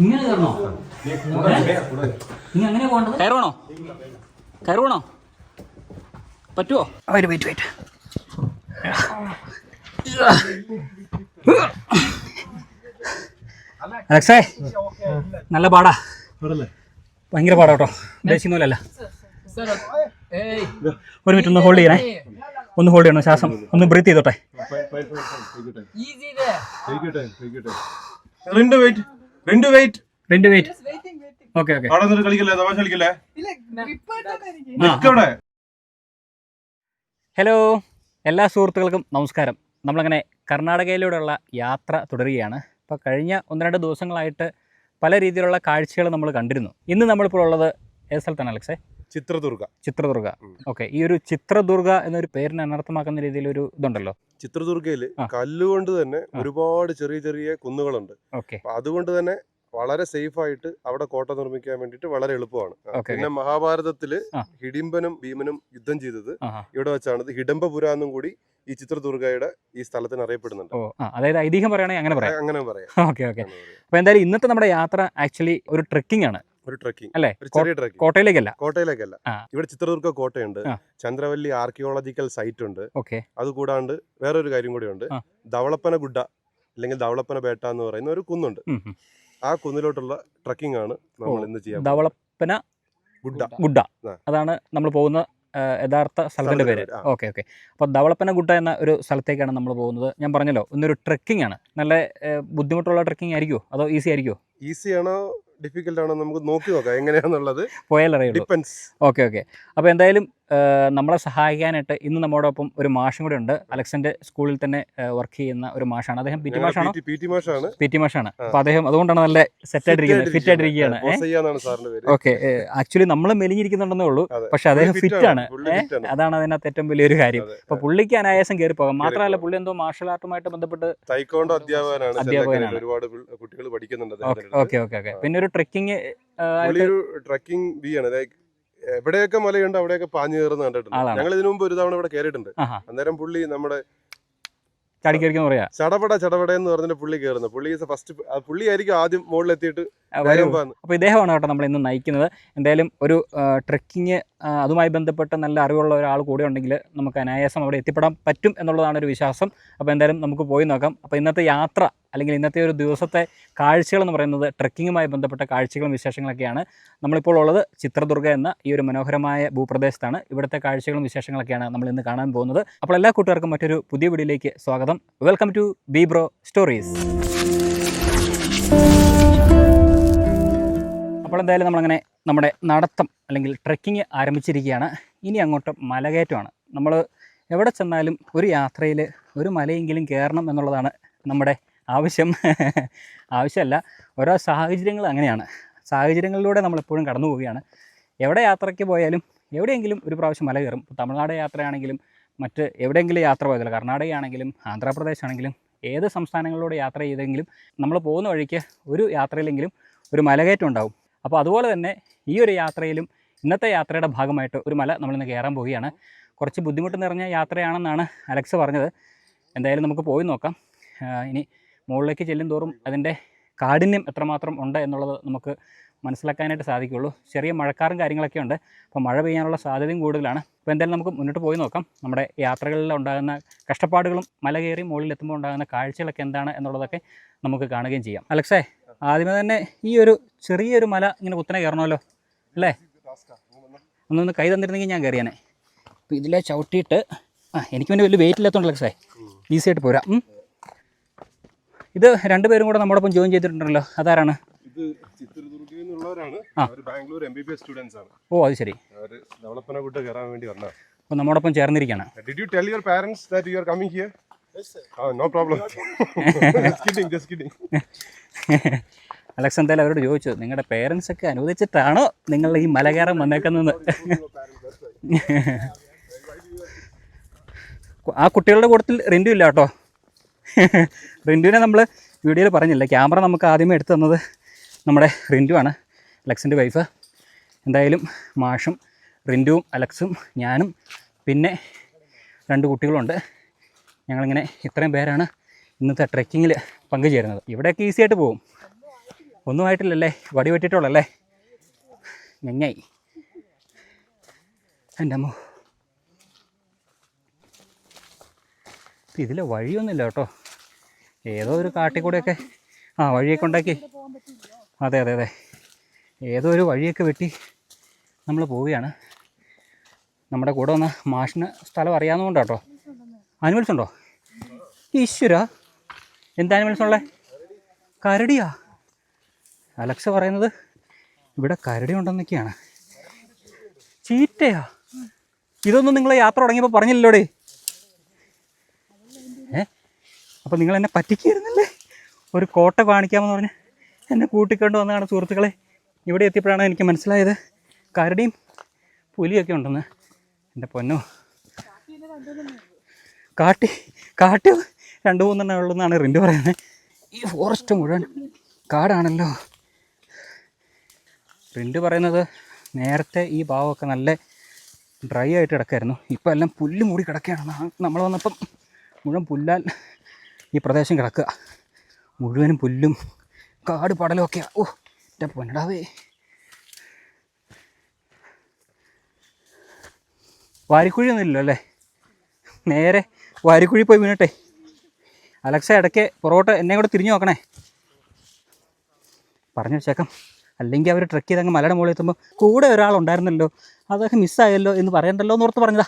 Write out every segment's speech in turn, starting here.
ഇങ്ങനെ കയറണോ? ഇനി അങ്ങനെ പോകേണ്ടത്? കയറുവാണോ? കയറുവാണോ? പറ്റുമോ? വെയിറ്റ് അലക്സേ, നല്ല പാടാ, ഭയങ്കര പാടാ കേട്ടോ. ഉദ്ദേശിക്കുന്നല്ല. ഒരു മിനിറ്റ് ഒന്ന് ഹോൾഡ് ചെയ്യണേ, ഒന്ന് ഹോൾഡ് ചെയ്യണം. ശ്വാസം ഒന്ന് ബ്രീത്ത് ചെയ്തോട്ടെ. ഓക്കെ. ഹലോ, എല്ലാ സുഹൃത്തുക്കൾക്കും നമസ്കാരം. നമ്മളങ്ങനെ കർണാടകയിലൂടെയുള്ള യാത്ര തുടരുകയാണ്. അപ്പോൾ കഴിഞ്ഞ 1-2 ദിവസങ്ങളായിട്ട് പല രീതിയിലുള്ള കാഴ്ചകൾ നമ്മൾ കണ്ടിരുന്നു. ഇന്ന് നമ്മളിപ്പോൾ ഉള്ളത് ഏത് സ്ഥലത്താണ് അലക്സേ? ചിത്രദുർഗ. ഓക്കെ. ഈ ഒരു ചിത്രദുർഗ എന്നൊരു പേരിനെ അനർത്ഥമാക്കുന്ന രീതിയിലൊരു ഇതുണ്ടല്ലോ. ചിത്രദുർഗയിൽ കല്ലുകൊണ്ട് തന്നെ ഒരുപാട് ചെറിയ ചെറിയ കുന്നുകളുണ്ട്. ഓക്കെ. അതുകൊണ്ട് തന്നെ വളരെ സേഫ് ആയിട്ട് അവിടെ കോട്ട നിർമ്മിക്കാൻ വേണ്ടിയിട്ട് വളരെ എളുപ്പമാണ്. പിന്നെ മഹാഭാരതത്തില് ഹിഡിംബനും ഭീമനും യുദ്ധം ചെയ്തത് ഇവിടെ വെച്ചാണ്. ഹിഡംബപുര എന്നും കൂടി ഈ ചിത്രദുർഗയുടെ ഈ സ്ഥലത്തിന് അറിയപ്പെടുന്നുണ്ട്. അതായത് ഐതിഹ്യം പറയുകയാണെങ്കിൽ അങ്ങനെ പറയാം. ഓക്കെ. അപ്പൊ എന്തായാലും ഇന്നത്തെ നമ്മുടെ യാത്ര ആക്ച്വലി ഒരു ട്രെക്കിംഗ് ആണ്. അല്ലേ? ചെറിയ ട്രെക്കിംഗ്. കോട്ടയിലേക്കല്ല. ഇവിടെ ചിത്രദുർഗ കോട്ടയുണ്ട്, ചന്ദ്രവല്ലി ആർക്കിയോളജിക്കൽ സൈറ്റ് ഉണ്ട്. അതുകൂടാണ്ട് വേറൊരു കാര്യം കൂടി ഉണ്ട്. ധവളപ്പന ഗുഡ അല്ലെങ്കിൽ ധവളപ്പന ബേട്ട എന്ന് പറയുന്ന ഒരു കുന്നുണ്ട്. ആ കുന്നിലോട്ടുള്ള ട്രക്കിംഗ് ആണ് നമ്മൾ ഇന്ന് ചെയ്യാൻ. ധവളപ്പന ഗുഡ, അതാണ് നമ്മൾ പോകുന്ന യഥാർത്ഥ സ്ഥലത്തിന്റെ പേര്. ഓക്കെ. അപ്പോൾ ധവളപ്പന ഗുഡ എന്ന ഒരു സ്ഥലത്തേക്കാണ് നമ്മൾ പോകുന്നത്. ഞാൻ പറഞ്ഞല്ലോ, ഇന്നൊരു ട്രെക്കിംഗ് ആണ്. നല്ല ബുദ്ധിമുട്ടുള്ള ട്രെക്കിംഗ് ആയിരിക്കുമോ അതോ ഈസി ആയിരിക്കുമോ? ഈസിയാണോ ഡിഫിക്കൽട്ട് ആണോ നമുക്ക് നോക്കി നോക്കാം എങ്ങനെയാണെന്നുള്ളത്. പോയാലറിയുള്ളൂ. ഓക്കെ. അപ്പോൾ എന്തായാലും നമ്മളെ സഹായിക്കാനായിട്ട് ഇന്ന് നമ്മോടൊപ്പം ഒരു മാഷും കൂടെ ഉണ്ട്. അലക്സിന്റെ സ്കൂളിൽ തന്നെ വർക്ക് ചെയ്യുന്ന ഒരു മാഷാണ്. അദ്ദേഹം പി ടി മാഷാണ്. അപ്പോൾ അദ്ദേഹം അതുകൊണ്ടാണ് നല്ല സെറ്റ് ആയിട്ടിരിക്കുന്നത്, ഫിറ്റ് ആയിട്ടിരിക്കുകയാണ്. ഓക്കെ. ആക്ച്വലി നമ്മൾ മെലിഞ്ഞിരിക്കുന്നുണ്ടെന്നേ ഉള്ളൂ, പക്ഷെ അദ്ദേഹം ഫിറ്റ് ആണ്. അതാണ് അതിനകത്ത് ഏറ്റവും വലിയൊരു കാര്യം. അപ്പോൾ പുള്ളിക്ക് അനായാസം കയറി പോകാം. മാത്രമല്ല പുള്ളി എന്തോ മാർഷൽ ആർട്ടുമായിട്ട് ബന്ധപ്പെട്ട് അധ്യാപകനാണ്. ഒരുപാട് കുട്ടികൾ പഠിക്കുന്നുണ്ട്. ഓക്കെ. പിന്നെ ഒരു ട്രെക്കിംഗ് ബി ആണ്. എവിടെയൊക്കെ മലയുണ്ട് അവിടെയൊക്കെ പാഞ്ഞു കയറുന്ന കണ്ടിട്ടുണ്ട്. ഞങ്ങൾ ഇതിനു മുമ്പ് ഒരു തവണ ഇവിടെ കയറിയിട്ടുണ്ട്. അന്നേരം പുള്ളി നമ്മുടെ ചടപട എന്ന് പറഞ്ഞിട്ട് പുള്ളി കയറുന്നത്. പുള്ളി ആയിരിക്കും ആദ്യം മുകളിലെത്തിയിട്ട്. അപ്പോൾ ഇദ്ദേഹമാണ് കേട്ടോ നമ്മൾ ഇന്ന് നയിക്കുന്നത്. എന്തായാലും ഒരു ട്രെക്കിങ് അതുമായി ബന്ധപ്പെട്ട് നല്ല അറിവുള്ള ഒരാൾ കൂടെ ഉണ്ടെങ്കിൽ നമുക്ക് അനായാസം അവിടെ എത്തിപ്പെടാൻ പറ്റും എന്നുള്ളതാണ് ഒരു വിശ്വാസം. അപ്പോൾ എന്തായാലും നമുക്ക് പോയി നോക്കാം. അപ്പോൾ ഇന്നത്തെ യാത്ര അല്ലെങ്കിൽ ഇന്നത്തെ ഒരു ദിവസത്തെ കാഴ്ചകൾ എന്ന് പറയുന്നത് ട്രെക്കിങ്ങുമായി ബന്ധപ്പെട്ട കാഴ്ചകളും വിശേഷങ്ങളൊക്കെയാണ്. നമ്മളിപ്പോൾ ഉള്ളത് ചിത്രദുർഗ എന്ന ഈ ഒരു മനോഹരമായ ഭൂപ്രദേശത്താണ്. ഇവിടുത്തെ കാഴ്ചകളും വിശേഷങ്ങളൊക്കെയാണ് നമ്മൾ ഇന്ന് കാണാൻ പോകുന്നത്. അപ്പോൾ എല്ലാ കൂട്ടുകാർക്കും മറ്റൊരു പുതിയ വീഡിയോയിലേക്ക് സ്വാഗതം. Welcome to B bro stories. അപ്പോൾ എന്തായാലും നമ്മളങ്ങനെ നമ്മുടെ നടത്തം അല്ലെങ്കിൽ ട്രെക്കിങ് ആരംഭിച്ചിരിക്കുകയാണ്. ഇനി അങ്ങോട്ട് മലകയറ്റമാണ്. നമ്മൾ എവിടെ ചെന്നാലും ഒരു യാത്രയിൽ ഒരു മലയെങ്കിലും കയറണം എന്നുള്ളതാണ് നമ്മുടെ ആവശ്യമല്ല, ഓരോ സാഹചര്യങ്ങൾ അങ്ങനെയാണ്. സാഹചര്യങ്ങളിലൂടെ നമ്മളെപ്പോഴും കടന്നു പോവുകയാണ്. എവിടെ യാത്രയ്ക്ക് പോയാലും എവിടെയെങ്കിലും ഒരു പ്രാവശ്യം മല കയറും. ഇപ്പോൾ തമിഴ്നാട് യാത്രയാണെങ്കിലും മറ്റ് എവിടെയെങ്കിലും യാത്ര പോയതല്ല, കർണാടകയാണെങ്കിലും ആന്ധ്രാപ്രദേശ് ആണെങ്കിലും ഏത് സംസ്ഥാനങ്ങളിലൂടെ യാത്ര ചെയ്തെങ്കിലും നമ്മൾ പോകുന്ന വഴിക്ക് ഒരു യാത്രയിലെങ്കിലും ഒരു മലകയറ്റം ഉണ്ടാവും. അപ്പോൾ അതുപോലെ തന്നെ ഈ ഒരു യാത്രയിലും ഇന്നത്തെ യാത്രയുടെ ഭാഗമായിട്ട് ഒരു മല നമ്മളിന്ന് കയറാൻ പോവുകയാണ്. കുറച്ച് ബുദ്ധിമുട്ട് നിറഞ്ഞ യാത്രയാണെന്നാണ് അലക്സ് പറഞ്ഞത്. എന്തായാലും നമുക്ക് പോയി നോക്കാം. ഇനി മുകളിലേക്ക് ചെല്ലും തോറും അതിൻ്റെ കാഠിന്യം എത്രമാത്രം ഉണ്ട് എന്നുള്ളത് നമുക്ക് മനസ്സിലാക്കാനായിട്ട് സാധിക്കുകയുള്ളൂ. ചെറിയ മഴക്കാറും കാര്യങ്ങളൊക്കെ ഉണ്ട്. അപ്പോൾ മഴ പെയ്യാനുള്ള സാധ്യതയും കൂടുതലാണ്. അപ്പോൾ എന്തായാലും നമുക്ക് മുന്നോട്ട് പോയി നോക്കാം. നമ്മുടെ യാത്രകളിൽ ഉണ്ടാകുന്ന കഷ്ടപ്പാടുകളും മല കയറി മുകളിലെത്തുമ്പോൾ ഉണ്ടാകുന്ന കാഴ്ചകളൊക്കെ എന്താണ് എന്നുള്ളതൊക്കെ നമുക്ക് കാണുകയും ചെയ്യാം. അലക്സേ, ആദ്യമേ തന്നെ ഈ ഒരു ചെറിയൊരു മല ഇങ്ങനെ കുത്തനെ കയറണമല്ലോ അല്ലേ? ഒന്നൊന്ന് കൈ തന്നിരുന്നെങ്കിൽ ഞാൻ കയറിയാനെ. അപ്പോൾ ഇതിലെ ചവിട്ടിയിട്ട് എനിക്ക് പിന്നെ വലിയ വെയിറ്റ് ഇല്ലാത്തതുകൊണ്ട് അലക്സേ ഈസി ആയിട്ട് പോരാ. ഇത് രണ്ടുപേരും കൂടെ നമ്മോടൊപ്പം ജോയിൻ ചെയ്തിട്ടുണ്ടല്ലോ, അതാരാണ്? ഓ, അത് ശരി. അപ്പോൾ നമ്മോടൊപ്പം ചേർന്നിരിക്കുകയാണ്. അലക്സ് എന്തായാലും അവരോട് ചോദിച്ചു, നിങ്ങളുടെ പേരൻസ് ഒക്കെ അനുവദിച്ചിട്ടാണോ നിങ്ങൾ ഈ മല കയറാൻ വന്നേക്കുന്നത്? ആ കുട്ടികളുടെ കൂട്ടത്തിൽ റിൻഡു ഇല്ല കേട്ടോ. റിൻഡുവിനെ നമ്മൾ വീഡിയോയിൽ പറഞ്ഞില്ല. ക്യാമറ നമുക്ക് ആദ്യമേ എടുത്തു തന്നത് നമ്മുടെ റിൻഡു ആണ്, അലക്സിൻ്റെ വൈഫ്. എന്തായാലും മാഷും റിൻഡുവും അലക്സും ഞാനും പിന്നെ 2 കുട്ടികളുണ്ട്. ഞങ്ങളിങ്ങനെ ഇത്രയും പേരാണ് ഇന്നത്തെ ട്രെക്കിങ്ങിൽ പങ്കുചേരുന്നത്. ഇവിടെയൊക്കെ ഈസി ആയിട്ട് പോകും. ഒന്നും ആയിട്ടില്ലല്ലേ, വടി വെട്ടിയിട്ടുള്ളല്ലേ? ഞങ്ങായി എൻ്റെ അമ്മ. ഇതിൽ വഴിയൊന്നുമില്ല കേട്ടോ, ഏതോ ഒരു കാട്ടിൽ കൂടെയൊക്കെ വഴിയൊക്കെ ഉണ്ടാക്കി. അതെ അതെ അതെ, ഏതോ ഒരു വഴിയൊക്കെ വെട്ടി നമ്മൾ പോവുകയാണ്. നമ്മുടെ കൂടെ വന്ന മാഷിന് സ്ഥലം അറിയാവുന്നതുകൊണ്ട് കേട്ടോ. ആനിമൽസ് ഉണ്ടോ? ഈശ്വര, എന്ത് ആനിമൽസ് ഉള്ളേ? കരടിയാ? അലക്സ പറയുന്നത് ഇവിടെ കരടി ഉണ്ടെന്നൊക്കെയാണ്. ചീറ്റയാ? ഇതൊന്നും നിങ്ങൾ യാത്ര തുടങ്ങിയപ്പോൾ പറഞ്ഞില്ലല്ലോടേ. അപ്പോൾ നിങ്ങൾ എന്നെ പറ്റിക്കായിരുന്നല്ലേ? ഒരു കോട്ട കാണിക്കാമെന്ന് പറഞ്ഞ് എന്നെ കൂട്ടിക്കൊണ്ട് വന്നതാണ് സുഹൃത്തുക്കളെ. ഇവിടെ എത്തിയപ്പോഴാണ് എനിക്ക് മനസ്സിലായത് കരടിയും പുലിയൊക്കെ ഉണ്ടെന്ന്. എൻ്റെ പൊന്നോ, കാട്ടി 2-3 ഉള്ളൂ എന്നാണ് റിൻഡ് പറയുന്നത്. ഈ ഫോറസ്റ്റ് മുഴുവൻ കാടാണല്ലോ. റിൻഡ് പറയുന്നത് നേരത്തെ ഈ ഭാഗമൊക്കെ നല്ല ഡ്രൈ ആയിട്ട് കിടക്കായിരുന്നു, ഇപ്പം എല്ലാം പുല്ല് മൂടി കിടക്കുകയാണ്. നമ്മൾ വന്നപ്പം മുഴുവൻ പുല്ലാൽ ഈ പ്രദേശം കിടക്കുക, മുഴുവനും പുല്ലും കാട് പടലുമൊക്കെയാണ്. ഓ എൻ്റെ പൊന്നടാവേ. വാരിക്കുഴി ഒന്നുമില്ലല്ലോ അല്ലേ? നേരെ വാരിക്കുഴി പോയി വീണട്ടെ. അലക്സ ഇടയ്ക്ക് പുറകോട്ട് എന്നെ കൂടെ തിരിഞ്ഞു നോക്കണേ, പറഞ്ഞു വെച്ചേക്കാം. അല്ലെങ്കിൽ അവർ ട്രക്ക് ചെയ്തങ്ങ് മലയുടെ മുകളിൽ എത്തുമ്പോൾ കൂടെ ഒരാളുണ്ടായിരുന്നല്ലോ, അതൊക്കെ മിസ്സായല്ലോ എന്ന് പറയണ്ടല്ലോ എന്ന് ഓർത്ത് പറഞ്ഞതാ.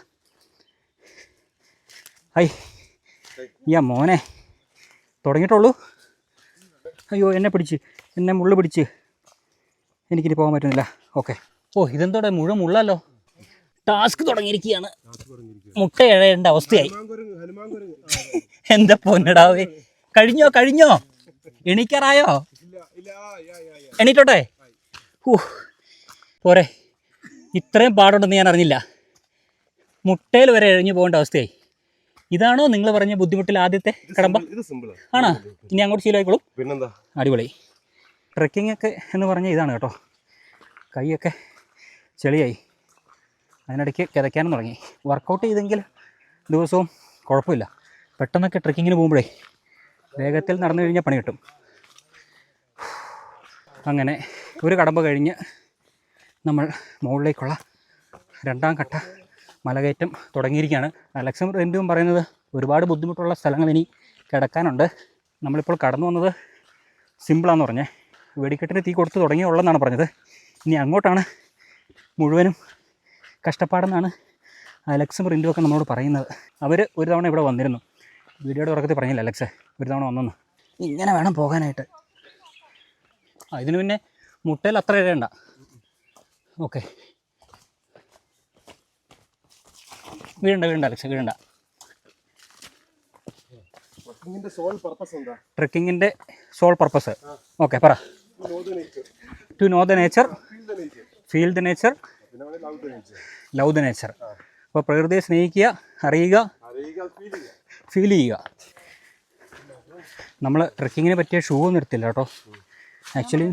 മോനെ തുടങ്ങിയിട്ടുള്ളൂ. അയ്യോ, എന്നെ മുള്ളു പിടിച്ച് എനിക്കിനി പോകാൻ പറ്റുന്നില്ല. ഓക്കെ. ഇതെന്തോടെ മുഴുവൻ മുള്ളല്ലോ. ടാസ്ക് തുടങ്ങിയിരിക്കുകയാണ്. മുട്ട എഴയേണ്ട അവസ്ഥയായി. എന്താ പൊന്നടാവേ, കഴിഞ്ഞോ? എണീക്കാറായോ? എണീറ്റോട്ടെ? പോരെ, ഇത്രയും പാടുണ്ടെന്ന് ഞാൻ അറിഞ്ഞില്ല. മുട്ടയിൽ വരെ എഴിഞ്ഞു പോകേണ്ട അവസ്ഥയായി. ഇതാണോ നിങ്ങൾ പറഞ്ഞ ബുദ്ധിമുട്ടിൽ ആദ്യത്തെ കടമ്പ? ആണോ? ഇനി അങ്ങോട്ട് ശീലമായിക്കോളും. പിന്നെന്താ, അടിപൊളി. ട്രെക്കിംഗ് ഒക്കെ എന്ന് പറഞ്ഞാൽ ഇതാണ് കേട്ടോ. കൈയൊക്കെ ചെളിയായി, അതിനിടയ്ക്ക് കിതയ്ക്കാനും തുടങ്ങി. വർക്കൗട്ട് ചെയ്തെങ്കിൽ ദിവസവും കുഴപ്പമില്ല. പെട്ടെന്നൊക്കെ ട്രെക്കിങ്ങിന് പോകുമ്പോഴേ വേഗത്തിൽ നടന്നു കഴിഞ്ഞാൽ പണി കിട്ടും. അങ്ങനെ ഒരു കടമ്പ കഴിഞ്ഞ് നമ്മൾ മുകളിലേക്കുള്ള 2ാം ഘട്ട മലകയറ്റം തുടങ്ങിയിരിക്കുകയാണ്. അലക്സും റിൻഡും പറയുന്നത് ഒരുപാട് ബുദ്ധിമുട്ടുള്ള സ്ഥലങ്ങൾ ഇനി കിടക്കാനുണ്ട്. നമ്മളിപ്പോൾ കടന്നു വന്നത് സിമ്പിളാന്ന് പറഞ്ഞേ, വെടിക്കെട്ടിന് തീ കൊടുത്ത് തുടങ്ങിയുള്ളതെന്നാണ് പറഞ്ഞത്. ഇനി അങ്ങോട്ടാണ് മുഴുവനും കഷ്ടപ്പാടെന്നാണ് അലക്സും റിൻഡും ഒക്കെ നമ്മളോട് പറയുന്നത്. അവർ ഒരു തവണ ഇവിടെ വന്നിരുന്നു, വീഡിയോയുടെ തുടക്കത്തിൽ പറഞ്ഞില്ല അലക്സ് ഒരു തവണ വന്നെന്ന്. ഇങ്ങനെ വേണം പോകാനായിട്ട്. ഇതിന് പിന്നെ മുട്ടയിൽ അത്ര ഇഴയണ്ട. ഓക്കെ, വീഴണ്ട അലക്സ്, വീഴണ്ട. ട്രെക്കിങ്ങിൻ്റെ സോൾ പർപ്പസ് ഓക്കെ പറ. To know the nature, feel the nature, love the nature. അപ്പോൾ പ്രകൃതിയെ സ്നേഹിക്കുക, അറിയുക, ഫീൽ ചെയ്യുക. നമ്മൾ ട്രെക്കിങ്ങിന് പറ്റിയ ഷൂ ഒന്നും എടുത്തില്ല കേട്ടോ. ആക്ച്വലി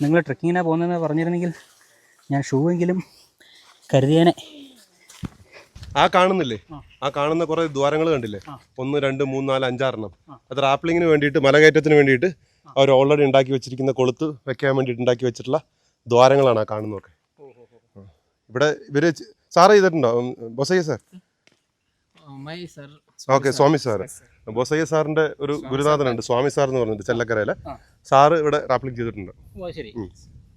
നിങ്ങൾ ട്രെക്കിങ്ങിനാണ് പോകുന്നതെന്ന് പറഞ്ഞിരുന്നെങ്കിൽ ഞാൻ ഷൂ എങ്കിലും കരുതിയേനെ. കാണുന്നില്ലേ, കാണുന്ന കുറേ ദ്വാരങ്ങൾ കണ്ടില്ലേ? 1, 2, 3, 4, 5, 6 അത് റാപ്ലിങ്ങിന് വേണ്ടിയിട്ട്, മലകയറ്റത്തിന് വേണ്ടിയിട്ട് അവർ ഓൾറെഡി ഉണ്ടാക്കി വെച്ചിരിക്കുന്ന കൊളുത്ത് വെക്കാൻ വേണ്ടിയിട്ട് ഉണ്ടാക്കി വെച്ചിട്ടുള്ള ദ്വാരങ്ങളാണ് ആ കാണുന്നതൊക്കെ. ഇവിടെ ഇവര് സാറ് ചെയ്തിട്ടുണ്ടോ ബൊസയ്യ സാർ? ഓക്കെ, സ്വാമി സാർ. ബൊസയ്യ സാറിന്റെ ഒരു ഗുരുനാഥനുണ്ട് സ്വാമി സാർ എന്ന് പറഞ്ഞിട്ട് ചെല്ലക്കരയിലെ. സാറ് ഇവിടെ റാപ്ലിംഗ് ചെയ്തിട്ടുണ്ട്.